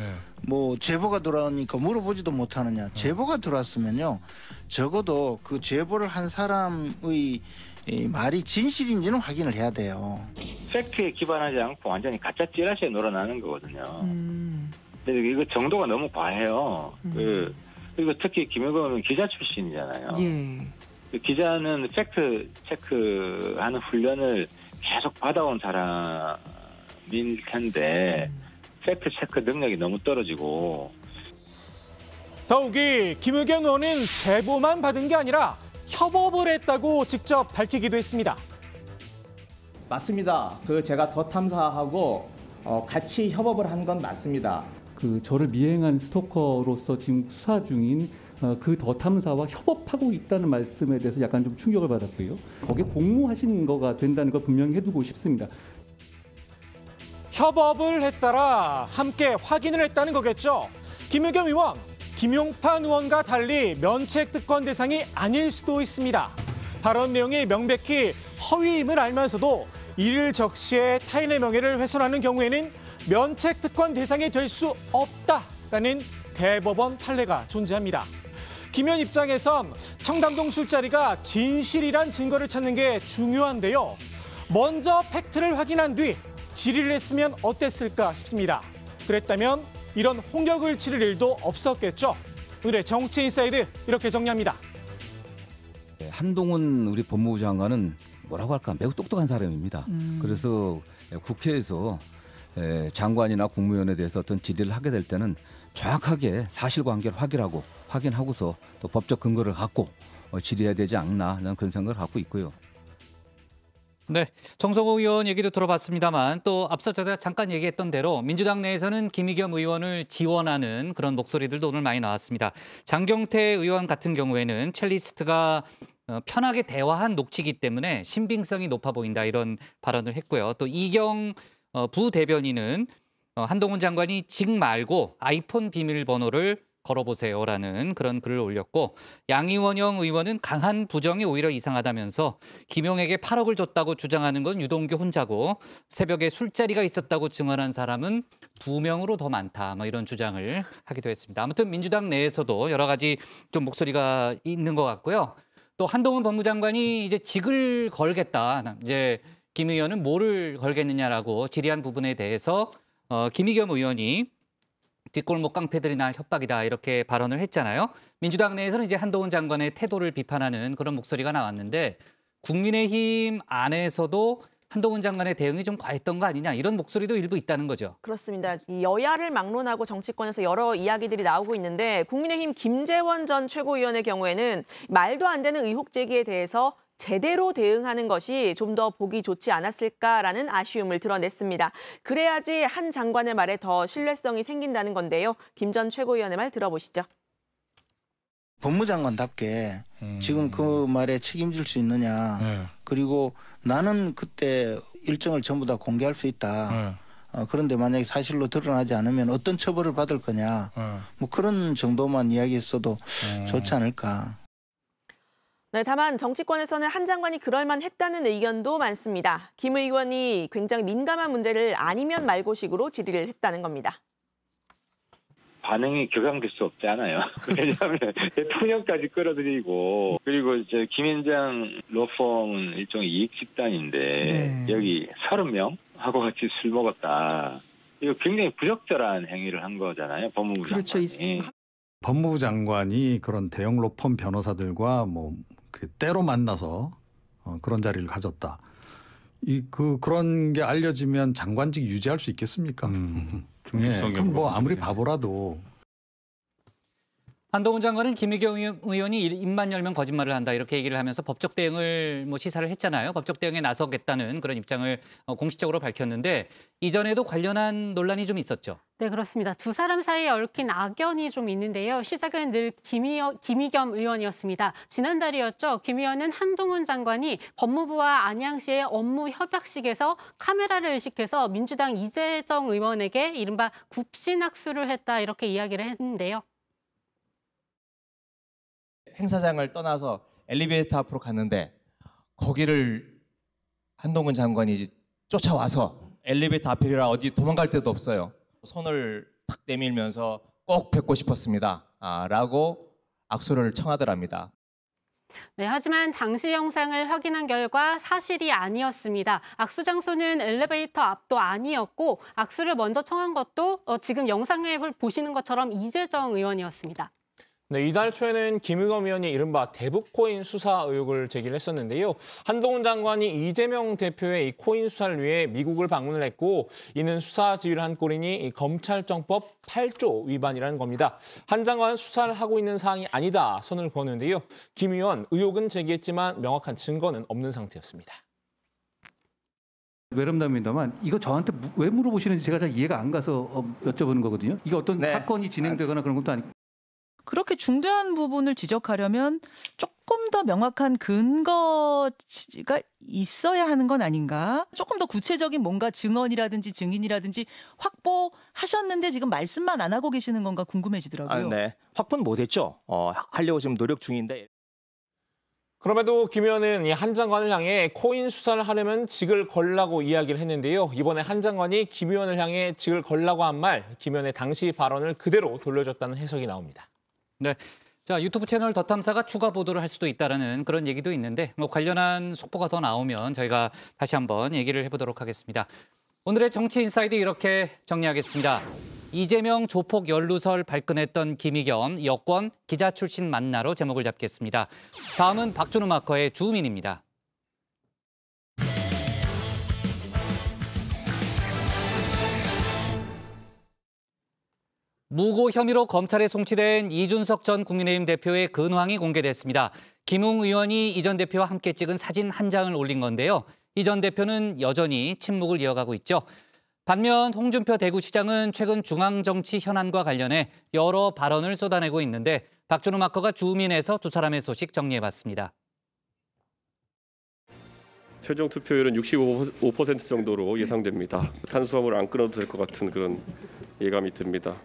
뭐 제보가 들어오니까 물어보지도 못하느냐. 제보가 들어왔으면요, 적어도 그 제보를 한 사람의 이 말이 진실인지는 확인을 해야 돼요. 팩트에 기반하지 않고 완전히 가짜 찌라시에 놀아나는 거거든요. 근데 이거 정도가 너무 과해요. 그리고 특히 김영건은 기자 출신이잖아요. 예. 기자는 팩트 체크하는 훈련을 계속 받아온 사람일 텐데 팩트 체크 능력이 너무 떨어지고. 더욱이 김의겸 의원은 제보만 받은 게 아니라 협업을 했다고 직접 밝히기도 했습니다. 맞습니다. 제가 더 탐사하고 같이 협업을 한 건 맞습니다. 저를 미행한 스토커로서 지금 수사 중인 그 더 탐사와 협업하고 있다는 말씀에 대해서 약간 좀 충격을 받았고요. 거기에 공모하신 거가 된다는 걸 분명히 해두고 싶습니다. 협업을 했다라 함께 확인을 했다는 거겠죠. 김의겸 의원, 김용판 의원과 달리 면책특권 대상이 아닐 수도 있습니다. 발언 내용이 명백히 허위임을 알면서도 이를 적시해 타인의 명예를 훼손하는 경우에는 면책특권 대상이 될 수 없다라는 대법원 판례가 존재합니다. 김 의원 입장에선 청담동 술자리가 진실이란 증거를 찾는 게 중요한데요. 먼저 팩트를 확인한 뒤 질의를 했으면 어땠을까 싶습니다. 그랬다면 이런 홍역을 치를 일도 없었겠죠. 오늘의 정치인사이드 이렇게 정리합니다. 한동훈 우리 법무부 장관은 뭐라고 할까 매우 똑똑한 사람입니다. 그래서 국회에서 장관이나 국무위원에 대해서 어떤 질의를 하게 될 때는 정확하게 사실관계를 확인하고서 또 법적 근거를 갖고 질의해야 되지 않나 하는 그런 생각을 갖고 있고요. 네, 정성호 의원 얘기도 들어봤습니다만 또 앞서 제가 잠깐 얘기했던 대로 민주당 내에서는 김의겸 의원을 지원하는 그런 목소리들도 오늘 많이 나왔습니다. 장경태 의원 같은 경우에는 첼리스트가 편하게 대화한 녹취기 때문에 신빙성이 높아 보인다 이런 발언을 했고요. 또 이경 부대변인은 한동훈 장관이 직 말고 아이폰 비밀번호를 걸어보세요라는 그런 글을 올렸고 양이원영 의원은 강한 부정이 오히려 이상하다면서 김용에게 8억을 줬다고 주장하는 건 유동규 혼자고 새벽에 술자리가 있었다고 증언한 사람은 2명으로 더 많다 뭐 이런 주장을 하기도 했습니다. 아무튼 민주당 내에서도 여러 가지 좀 목소리가 있는 것 같고요. 또 한동훈 법무장관이 이제 직을 걸겠다. 이제 김 의원은 뭐를 걸겠느냐라고 질의한 부분에 대해서 김의겸 의원이 뒷골목 깡패들이 날 협박이다 이렇게 발언을 했잖아요. 민주당 내에서는 이제 한동훈 장관의 태도를 비판하는 그런 목소리가 나왔는데 국민의힘 안에서도 한동훈 장관의 대응이 좀 과했던 거 아니냐 이런 목소리도 일부 있다는 거죠. 그렇습니다. 여야를 막론하고 정치권에서 여러 이야기들이 나오고 있는데 국민의힘 김재원 전 최고위원의 경우에는 말도 안 되는 의혹 제기에 대해서 제대로 대응하는 것이 좀 더 보기 좋지 않았을까라는 아쉬움을 드러냈습니다. 그래야지 한 장관의 말에 더 신뢰성이 생긴다는 건데요. 김 전 최고위원의 말 들어보시죠. 법무장관답게 지금 그 말에 책임질 수 있느냐. 그리고 나는 그때 일정을 전부 다 공개할 수 있다. 그런데 만약에 사실로 드러나지 않으면 어떤 처벌을 받을 거냐. 뭐 그런 정도만 이야기했어도 좋지 않을까. 네, 다만 정치권에서는 한 장관이 그럴만했다는 의견도 많습니다. 김 의원이 굉장히 민감한 문제를 아니면 말고식으로 질의를 했다는 겁니다. 반응이 격앙될 수 없지 않아요. 왜냐하면 대통령까지 끌어들이고 그리고 이제 김현장 로펌은 일종의 이익 집단인데 여기 30명하고 같이 술 먹었다. 이거 굉장히 부적절한 행위를 한 거잖아요. 법무부 장관이. 법무부 장관이 그런 대형 로펌 변호사들과 뭐 때로 만나서 그런 자리를 가졌다. 그런 게 알려지면 장관직 유지할 수 있겠습니까? 중립성이 뭐 아무리 바보라도. 한동훈 장관은 김의겸 의원이 입만 열면 거짓말을 한다 이렇게 얘기를 하면서 법적 대응을 시사를 했잖아요. 법적 대응에 나서겠다는 그런 입장을 공식적으로 밝혔는데 이전에도 관련한 논란이 좀 있었죠. 네, 그렇습니다. 두 사람 사이에 얽힌 악연이 좀 있는데요. 시작은 늘 김의겸 의원이었습니다. 지난달이었죠. 김 의원은 한동훈 장관이 법무부와 안양시의 업무 협약식에서 카메라를 의식해서 민주당 이재정 의원에게 이른바 굽신학수를 했다 이렇게 이야기를 했는데요. 행사장을 떠나서 엘리베이터 앞으로 갔는데 거기를 한동훈 장관이 쫓아와서 엘리베이터 앞이라 어디 도망갈 데도 없어요. 손을 탁 내밀면서 꼭 뵙고 싶었습니다. 라고 악수를 청하더랍니다. 네, 하지만 당시 영상을 확인한 결과 사실이 아니었습니다. 악수 장소는 엘리베이터 앞도 아니었고 악수를 먼저 청한 것도 지금 영상을 보시는 것처럼 이재정 의원이었습니다. 네, 이달 초에는 김의겸 의원이 이른바 대북코인 수사 의혹을 제기를 했었는데요. 한동훈 장관이 이재명 대표의 이 코인 수사를 위해 미국을 방문을 했고 이는 수사 지휘를 한 꼴이니 이 검찰정법 8조 위반이라는 겁니다. 한 장관은 수사를 하고 있는 사항이 아니다 선을 그었는데요. 김 의원 의혹은 제기했지만 명확한 증거는 없는 상태였습니다. 외람답니다만 이거 저한테 왜 물어보시는지 제가 잘 이해가 안 가서 여쭤보는 거거든요. 이게 어떤 사건이 진행되거나 그런 것도 아니고. 그렇게 중대한 부분을 지적하려면 조금 더 명확한 근거가 있어야 하는 건 아닌가? 조금 더 구체적인 뭔가 증언이라든지 증인이라든지 확보하셨는데 지금 말씀만 안 하고 계시는 건가 궁금해지더라고요. 네, 확보는 못했죠. 하려고 지금 노력 중인데. 그럼에도 김 의원은 이 한 장관을 향해 코인 수사를 하려면 직을 걸라고 이야기를 했는데요. 이번에 한 장관이 김 의원을 향해 직을 걸라고 한 말, 김 의원의 당시 발언을 그대로 돌려줬다는 해석이 나옵니다. 네, 자 유튜브 채널 더 탐사가 추가 보도를 할 수도 있다라는 그런 얘기도 있는데 관련한 속보가 더 나오면 저희가 다시 한번 얘기를 해보도록 하겠습니다. 오늘의 정치 인사이드 이렇게 정리하겠습니다. 이재명 조폭 연루설 발끈했던 김의겸 여권 기자 출신 만나로 제목을 잡겠습니다. 다음은 박준우 마커의 주민입니다. 무고 혐의로 검찰에 송치된 이준석 전 국민의힘 대표의 근황이 공개됐습니다. 김웅 의원이 이 전 대표와 함께 찍은 사진 한 장을 올린 건데요. 이 전 대표는 여전히 침묵을 이어가고 있죠. 반면 홍준표 대구시장은 최근 중앙정치 현안과 관련해 여러 발언을 쏟아내고 있는데 박준우 마커가 주민에서 두 사람의 소식 정리해봤습니다. 최종 투표율은 65% 정도로 예상됩니다. 탄수화물 안 끊어도 될 것 같은 그런 예감이 듭니다.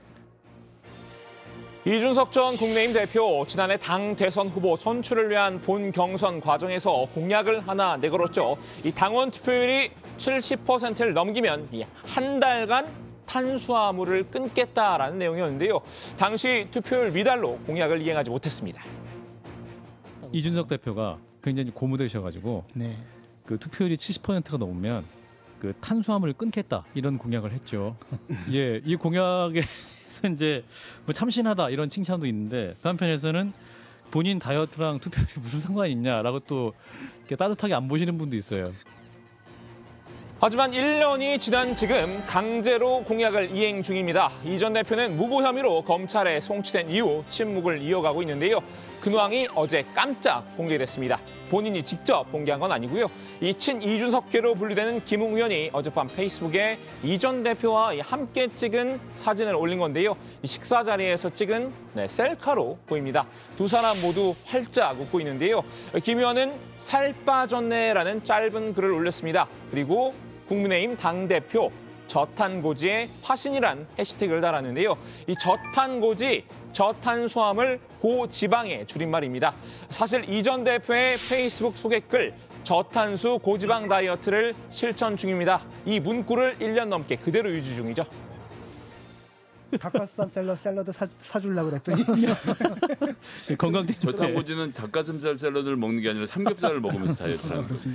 이준석 전 국민의힘 대표 지난해 당 대선 후보 선출을 위한 본 경선 과정에서 공약을 하나 내걸었죠. 이 당원 투표율이 70%를 넘기면 한 달간 탄수화물을 끊겠다라는 내용이었는데요. 당시 투표율 미달로 공약을 이행하지 못했습니다. 이준석 대표가 굉장히 고무되셔가지고 그 투표율이 70%가 넘으면 그 탄수화물을 끊겠다 이런 공약을 했죠. 예, 이 공약에 이제 뭐 참신하다 이런 칭찬도 있는데 그 한편에서는 본인 다이어트랑 투표율이 무슨 상관이 있냐라고 또 이렇게 따뜻하게 안 보시는 분도 있어요. 하지만 1년이 지난 지금 강제로 공약을 이행 중입니다. 이 전 대표는 무고 혐의로 검찰에 송치된 이후 침묵을 이어가고 있는데요. 근황이 어제 깜짝 공개됐습니다. 본인이 직접 공개한 건 아니고요. 이 친이준석계로 분류되는 김웅 의원이 어젯밤 페이스북에 이 전 대표와 함께 찍은 사진을 올린 건데요. 이 식사 자리에서 찍은 셀카로 보입니다. 두 사람 모두 활짝 웃고 있는데요. 김 의원은 살 빠졌네라는 짧은 글을 올렸습니다. 그리고 국민의힘 당대표 저탄고지의 화신이란 해시태그를 달았는데요. 이 저탄고지, 저탄수화물 고지방의 줄임말입니다. 사실 이 전 대표의 페이스북 소개글 저탄수 고지방 다이어트를 실천 중입니다. 이 문구를 1년 넘게 그대로 유지 중이죠. 닭가슴살 샐러드 사주려고 그랬더니 건강 저탄고지는 닭가슴살 샐러드를 먹는 게 아니라 삼겹살을 먹으면서 다이어트하는 거죠.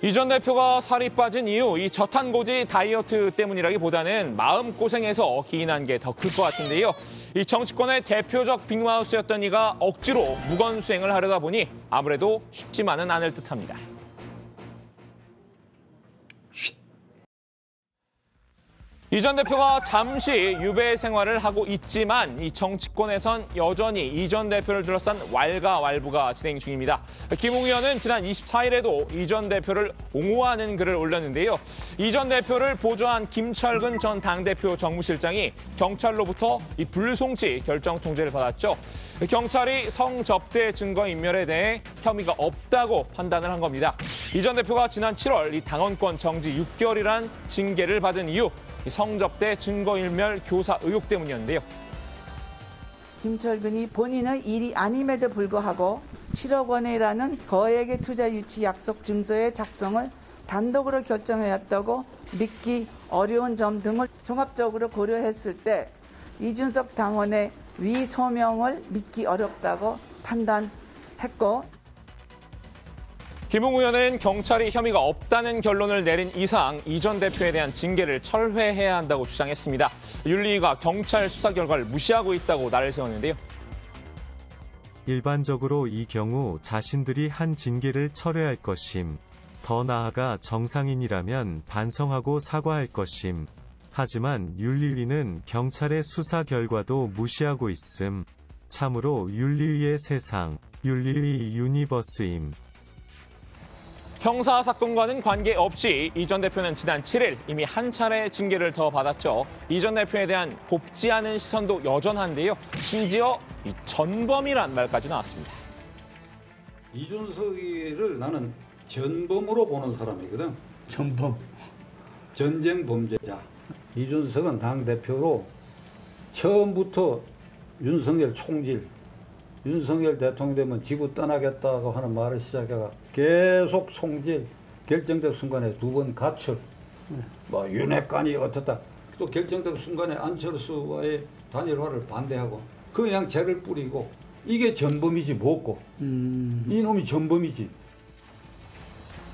이 전 대표가 살이 빠진 이유, 이 저탄고지 다이어트 때문이라기보다는 마음고생해서 기인한 게 더 클 것 같은데요. 이 정치권의 대표적 빅마우스였던 이가 억지로 무건수행을 하려다 보니 아무래도 쉽지만은 않을 듯합니다. 이 전 대표가 잠시 유배 생활을 하고 있지만 이 정치권에선 여전히 이 전 대표를 둘러싼 왈가왈부가 진행 중입니다. 김웅 의원은 지난 24일에도 이 전 대표를 옹호하는 글을 올렸는데요. 이 전 대표를 보좌한 김철근 전 당대표 정무실장이 경찰로부터 이 불송치 결정 통지를 받았죠. 경찰이 성접대 증거인멸에 대해 혐의가 없다고 판단을 한 겁니다. 이 전 대표가 지난 7월 이 당원권 정지 6개월이란 징계를 받은 이유, 성접대 증거인멸 교사 의혹 때문이었는데요. 김철근이 본인의 일이 아님에도 불구하고 7억 원이라는 거액의 투자 유치 약속 증서의 작성을 단독으로 결정해왔다고 믿기 어려운 점 등을 종합적으로 고려했을 때 이준석 당원의 위소명을 믿기 어렵다고 판단했고, 김웅 의원은 경찰이 혐의가 없다는 결론을 내린 이상 이 전 대표에 대한 징계를 철회해야 한다고 주장했습니다. 윤리위가 경찰 수사 결과를 무시하고 있다고 날을 세웠는데요. 일반적으로 이 경우 자신들이 한 징계를 철회할 것임, 더 나아가 정상인이라면 반성하고 사과할 것임. 하지만 윤리위는 경찰의 수사 결과도 무시하고 있음. 참으로 윤리위의 세상, 윤리위 유니버스임. 형사 사건과는 관계없이 이 전 대표는 지난 7일 이미 한 차례 징계를 더 받았죠. 이 전 대표에 대한 곱지 않은 시선도 여전한데요. 심지어 이 전범이란 말까지 나왔습니다. 이준석이를 나는 전범으로 보는 사람이거든. 전범. 전쟁 범죄자. 이준석은 당대표로 처음부터 윤석열 총질, 윤석열 대통령 되면 지구 떠나겠다고 하는 말을 시작해가 계속 총질, 결정적 순간에 2번 가출, 뭐 윤핵관이 어떻다. 또 결정적 순간에 안철수와의 단일화를 반대하고 그냥 죄를 뿌리고 이게 전범이지 뭐고. 이놈이 전범이지.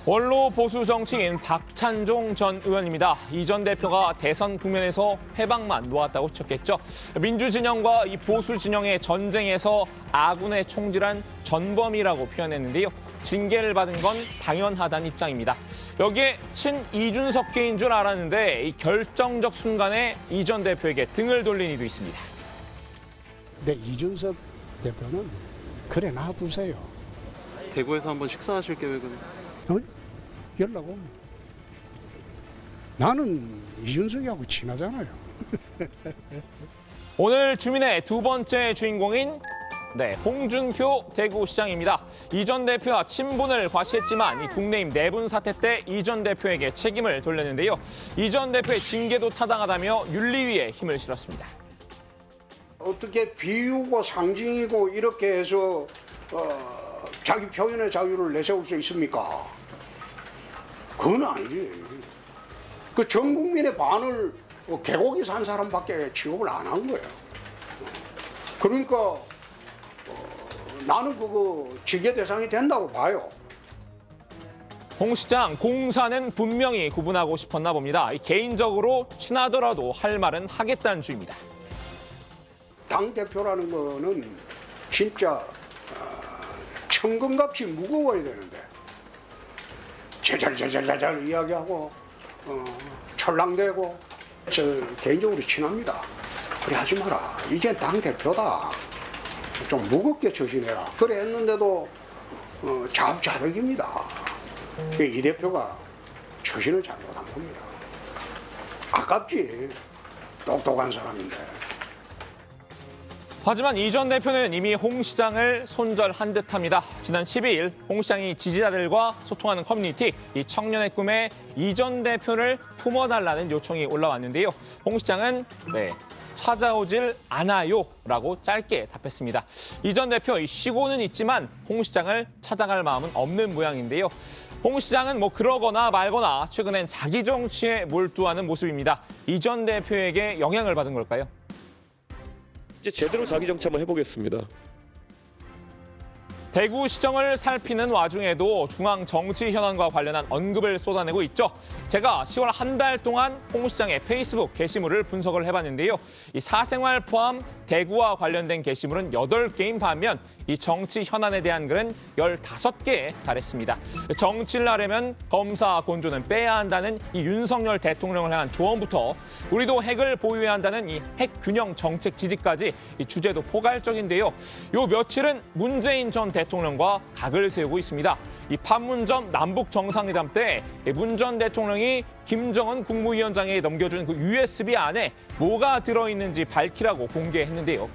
원로 보수 정치인 박찬종 전 의원입니다. 이 전 대표가 대선 국면에서 해방만 놓았다고 쳤겠죠. 민주진영과 이 보수 진영의 전쟁에서 아군의 총질한 전범이라고 표현했는데요. 징계를 받은 건 당연하다는 입장입니다. 여기에 친 이준석계인 줄 알았는데 이 결정적 순간에 이 전 대표에게 등을 돌린 이도 있습니다. 네, 이준석 대표는 그래 놔두세요. 대구에서 한번 식사하실 계획은? 연락 옵니다. 나는 이준석이하고 친하잖아요. 오늘 주민의 두 번째 주인공인 홍준표 대구시장입니다. 이 전 대표와 친분을 과시했지만 이 국내임 내분 사태 때 이 전 대표에게 책임을 돌렸는데요. 이 전 대표의 징계도 타당하다며 윤리위에 힘을 실었습니다. 어떻게 비유고 상징이고 이렇게 해서 자기 표현의 자유를 내세울 수 있습니까? 그건 아니지. 그 전 국민의 반을 개고기 산 사람밖에 취급을 안 한 거예요. 그러니까 나는 그거 징계 대상이 된다고 봐요. 홍 시장 공사는 분명히 구분하고 싶었나 봅니다. 개인적으로 친하더라도 할 말은 하겠다는 주입니다. 당대표라는 거는 진짜 천금값이 무거워야 되는데 제잘제잘 이야기하고 철랑대고 저 개인적으로 친합니다. 그래 하지 마라. 이게 당대표다. 좀 무겁게 처신해라. 그래 했는데도 자업자득입니다. 이 대표가 처신을 잘못한 겁니다. 아깝지. 똑똑한 사람인데. 하지만 이 전 대표는 이미 홍 시장을 손절한 듯합니다. 지난 12일 홍 시장이 지지자들과 소통하는 커뮤니티 이 청년의 꿈에 이 전 대표를 품어달라는 요청이 올라왔는데요. 홍 시장은 찾아오질 않아요라고 짧게 답했습니다. 이 전 대표 쉬고는 있지만 홍 시장을 찾아갈 마음은 없는 모양인데요. 홍 시장은 그러거나 말거나 최근엔 자기 정치에 몰두하는 모습입니다. 이 전 대표에게 영향을 받은 걸까요? 이제 제대로 자기 정치 한번 해보겠습니다. 대구시정을 살피는 와중에도 중앙 정치 현안과 관련한 언급을 쏟아내고 있죠. 제가 10월 한 달 동안 홍 시장의 페이스북 게시물을 분석을 해봤는데요. 이 사생활 포함 대구와 관련된 게시물은 8개인 반면 이 정치 현안에 대한 글은 15개에 달했습니다. 정치를 하려면 검사 곤조는 빼야 한다는 이 윤석열 대통령을 향한 조언부터 우리도 핵을 보유해야 한다는 이 핵균형 정책 지지까지 이 주제도 포괄적인데요. 요 며칠은 문재인 전 대통령과 각을 세우고 있습니다. 이 판문점 남북 정상회담 때 문 전 대통령이 김정은 국무위원장에게 넘겨준 그 USB 안에 뭐가 들어있는지 밝히라고 공개했는데요.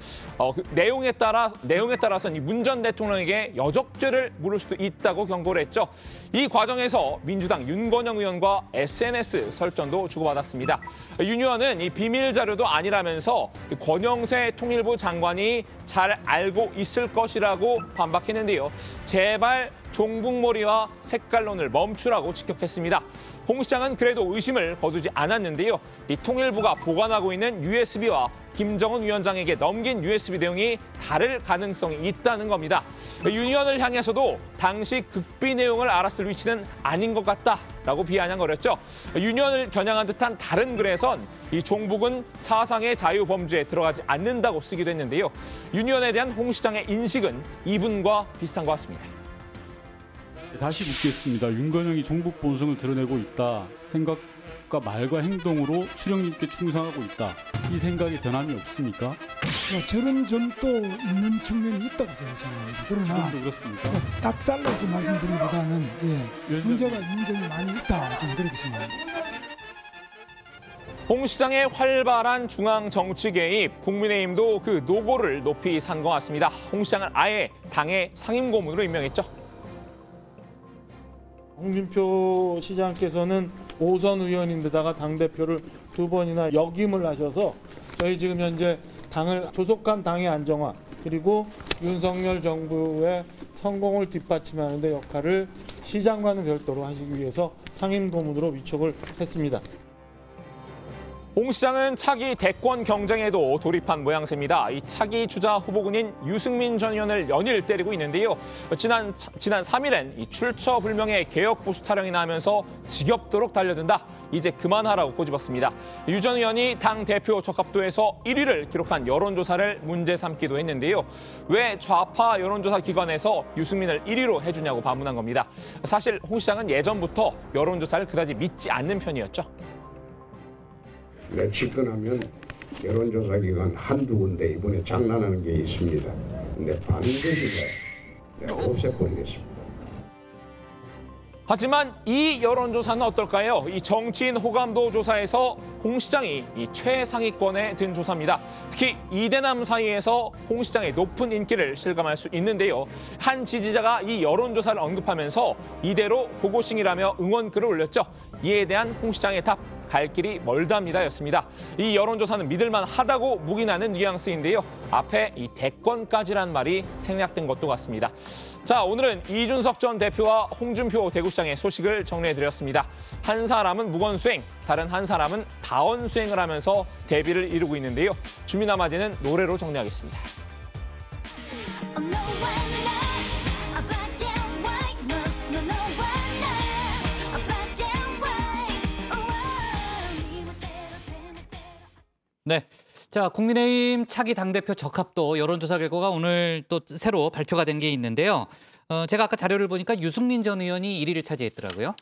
그 내용에 따라서는 문 전 대통령에게 여적죄를 물을 수도 있다고 경고를 했죠. 이 과정에서 민주당 윤건영 의원과 SNS 설전도 주고받았습니다. 윤 의원은 이 비밀 자료도 아니라면서 권영세 통일부 장관이 잘 알고 있을 것이라고 반박했는데요. 제발 종북몰이와 색깔론을 멈추라고 직격했습니다. 홍 시장은 그래도 의심을 거두지 않았는데요. 이 통일부가 보관하고 있는 USB와 김정은 위원장에게 넘긴 USB 내용이 다를 가능성이 있다는 겁니다. 윤 의원을 향해서도 당시 극비 내용을 알았을 위치는 아닌 것 같다라고 비아냥거렸죠. 윤 의원을 겨냥한 듯한 다른 글에선 이 종북은 사상의 자유 범주에 들어가지 않는다고 쓰기도 했는데요. 윤 의원에 대한 홍 시장의 인식은 이분과 비슷한 것 같습니다. 다시 묻겠습니다. 윤건영이 종북 본성을 드러내고 있다. 생각과 말과 행동으로 수령님께 충성하고 있다. 이 생각에 변함이 없습니까? 저런 점도 있는 측면이 있다고 저는 생각합니다. 그러나 지금도 그렇습니까? 딱 잘라서 말씀드리기보다는 문제가 있는 점이 많이 있다. 저는 그렇게 생각합니다. 홍 시장의 활발한 중앙 정치 개입, 국민의힘도 그 노고를 높이 산 것 같습니다. 홍 시장을 아예 당의 상임고문으로 임명했죠. 홍준표 시장께서는 5선 의원인데다가 당대표를 2번이나 역임을 하셔서 저희 지금 현재 당을 조속한 당의 안정화 그리고 윤석열 정부의 성공을 뒷받침하는 데 역할을 시장과는 별도로 하시기 위해서 상임고문으로 위촉을 했습니다. 홍 시장은 차기 대권 경쟁에도 돌입한 모양새입니다. 이 차기 주자 후보군인 유승민 전 의원을 연일 때리고 있는데요. 지난 3일엔 이 출처 불명의 개혁 보수 타령이 나면서 지겹도록 달려든다. 이제 그만하라고 꼬집었습니다. 유 전 의원이 당 대표 적합도에서 1위를 기록한 여론조사를 문제 삼기도 했는데요. 왜 좌파 여론조사 기관에서 유승민을 1위로 해주냐고 반문한 겁니다. 사실 홍 시장은 예전부터 여론조사를 그다지 믿지 않는 편이었죠. 집권하면 여론조사 기관 한두 군데 이번에 장난하는 게 있습니다. 근데 반드시 내가 없애버리겠습니다. 하지만 이 여론조사는 어떨까요? 이 정치인 호감도 조사에서 홍 시장이 이 최상위권에 든 조사입니다. 특히 이대남 사이에서 홍 시장의 높은 인기를 실감할 수 있는데요. 한 지지자가 이 여론조사를 언급하면서 이대로 고고싱이라며 응원글을 올렸죠. 이에 대한 홍 시장의 답. 갈 길이 멀답니다였습니다. 이 여론조사는 믿을만 하다고 묵인하는 뉘앙스인데요. 앞에 이 대권까지란 말이 생략된 것도 같습니다. 자, 오늘은 이준석 전 대표와 홍준표 대구시장의 소식을 정리해드렸습니다. 한 사람은 무건수행, 다른 한 사람은 다원수행을 하면서 대비를 이루고 있는데요. 주민아마디는 노래로 정리하겠습니다. 네. 자, 국민의힘 차기 당대표 적합도 여론조사 결과가 오늘 또 새로 발표가 된 게 있는데요. 제가 아까 자료를 보니까 유승민 전 의원이 1위를 차지했더라고요.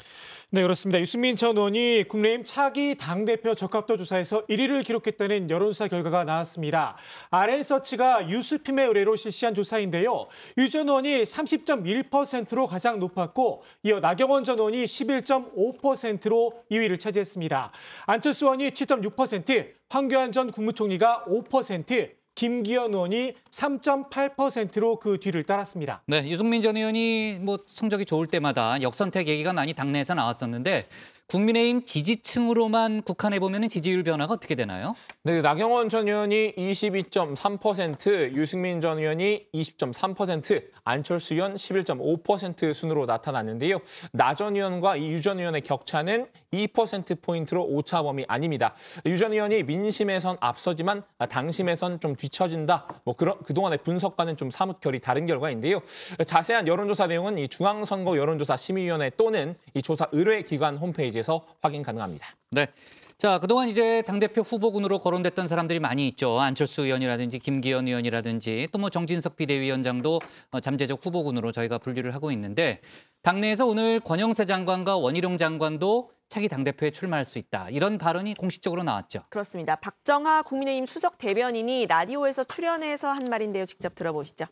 네, 그렇습니다. 유승민 전 의원이 국민의힘 차기 당대표 적합도 조사에서 1위를 기록했다는 여론조사 결과가 나왔습니다. RN서치가 유스핌의 의뢰로 실시한 조사인데요. 유 전 의원이 30.1%로 가장 높았고 이어 나경원 전 의원이 11.5%로 2위를 차지했습니다. 안철수 의원이 7.6%, 황교안 전 국무총리가 5%, 김기현 의원이 3.8%로 그 뒤를 따랐습니다. 네, 유승민 전 의원이 성적이 좋을 때마다 역선택 얘기가 많이 당내에서 나왔었는데 국민의힘 지지층으로만 국한해 보면 지지율 변화가 어떻게 되나요? 네, 나경원 전 의원이 22.3%, 유승민 전 의원이 20.3%, 안철수 의원 11.5% 순으로 나타났는데요. 나 전 의원과 이 유 전 의원의 격차는 2%포인트로 오차범위 아닙니다. 유 전 의원이 민심에선 앞서지만 당심에선 좀 뒤처진다. 그동안의 분석과는 좀 사뭇 결이 다른 결과인데요. 자세한 여론조사 내용은 이 중앙선거 여론조사 심의위원회 또는 이 조사 의뢰기관 홈페이지에서 확인 가능합니다. 네. 자, 그동안 이제 당대표 후보군으로 거론됐던 사람들이 많이 있죠. 안철수 의원이라든지 김기현 의원이라든지 또 뭐 정진석 비대위원장도 잠재적 후보군으로 저희가 분류를 하고 있는데 당내에서 오늘 권영세 장관과 원희룡 장관도 차기 당대표에 출마할 수 있다. 이런 발언이 공식적으로 나왔죠. 그렇습니다. 박정하 국민의힘 수석 대변인이 라디오에서 출연해서 한 말인데요. 직접 들어보시죠.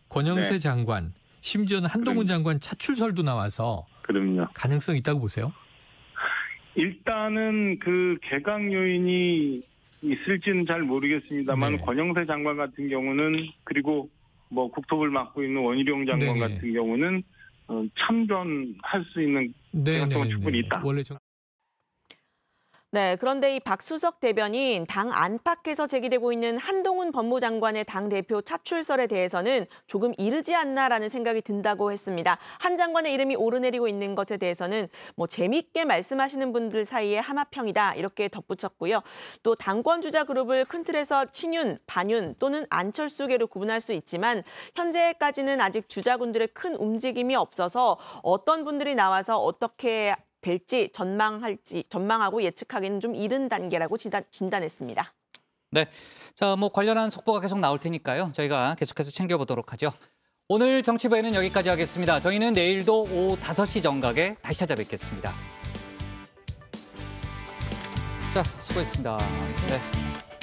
권영세 장관, 심지어는 한동훈 장관 차출설도 나와서 그럼요. 가능성 있다고 보세요? 일단은 그 개각 요인이 있을지는 잘 모르겠습니다만 네. 권영세 장관 같은 경우는 그리고 뭐 국토부를 맡고 있는 원희룡 장관 네네. 같은 경우는 참전할 수 있는 가능성은 충분히 있다. 네, 그런데 이 박 수석 대변인 당 안팎에서 제기되고 있는 한동훈 법무장관의 당대표 차출설에 대해서는 조금 이르지 않나라는 생각이 든다고 했습니다. 한 장관의 이름이 오르내리고 있는 것에 대해서는 뭐 재미있게 말씀하시는 분들 사이에 하마평이다 이렇게 덧붙였고요. 또 당권 주자 그룹을 큰 틀에서 친윤, 반윤 또는 안철수계로 구분할 수 있지만 현재까지는 아직 주자군들의 큰 움직임이 없어서 어떤 분들이 나와서 어떻게 될지 전망하고 예측하기는 좀 이른 단계라고 진단했습니다. 네, 자, 뭐 관련한 속보가 계속 나올 테니까요. 저희가 계속해서 챙겨보도록 하죠. 오늘 정치부에는 여기까지 하겠습니다. 저희는 내일도 오후 5시 정각에 다시 찾아뵙겠습니다. 자, 수고했습니다. 네.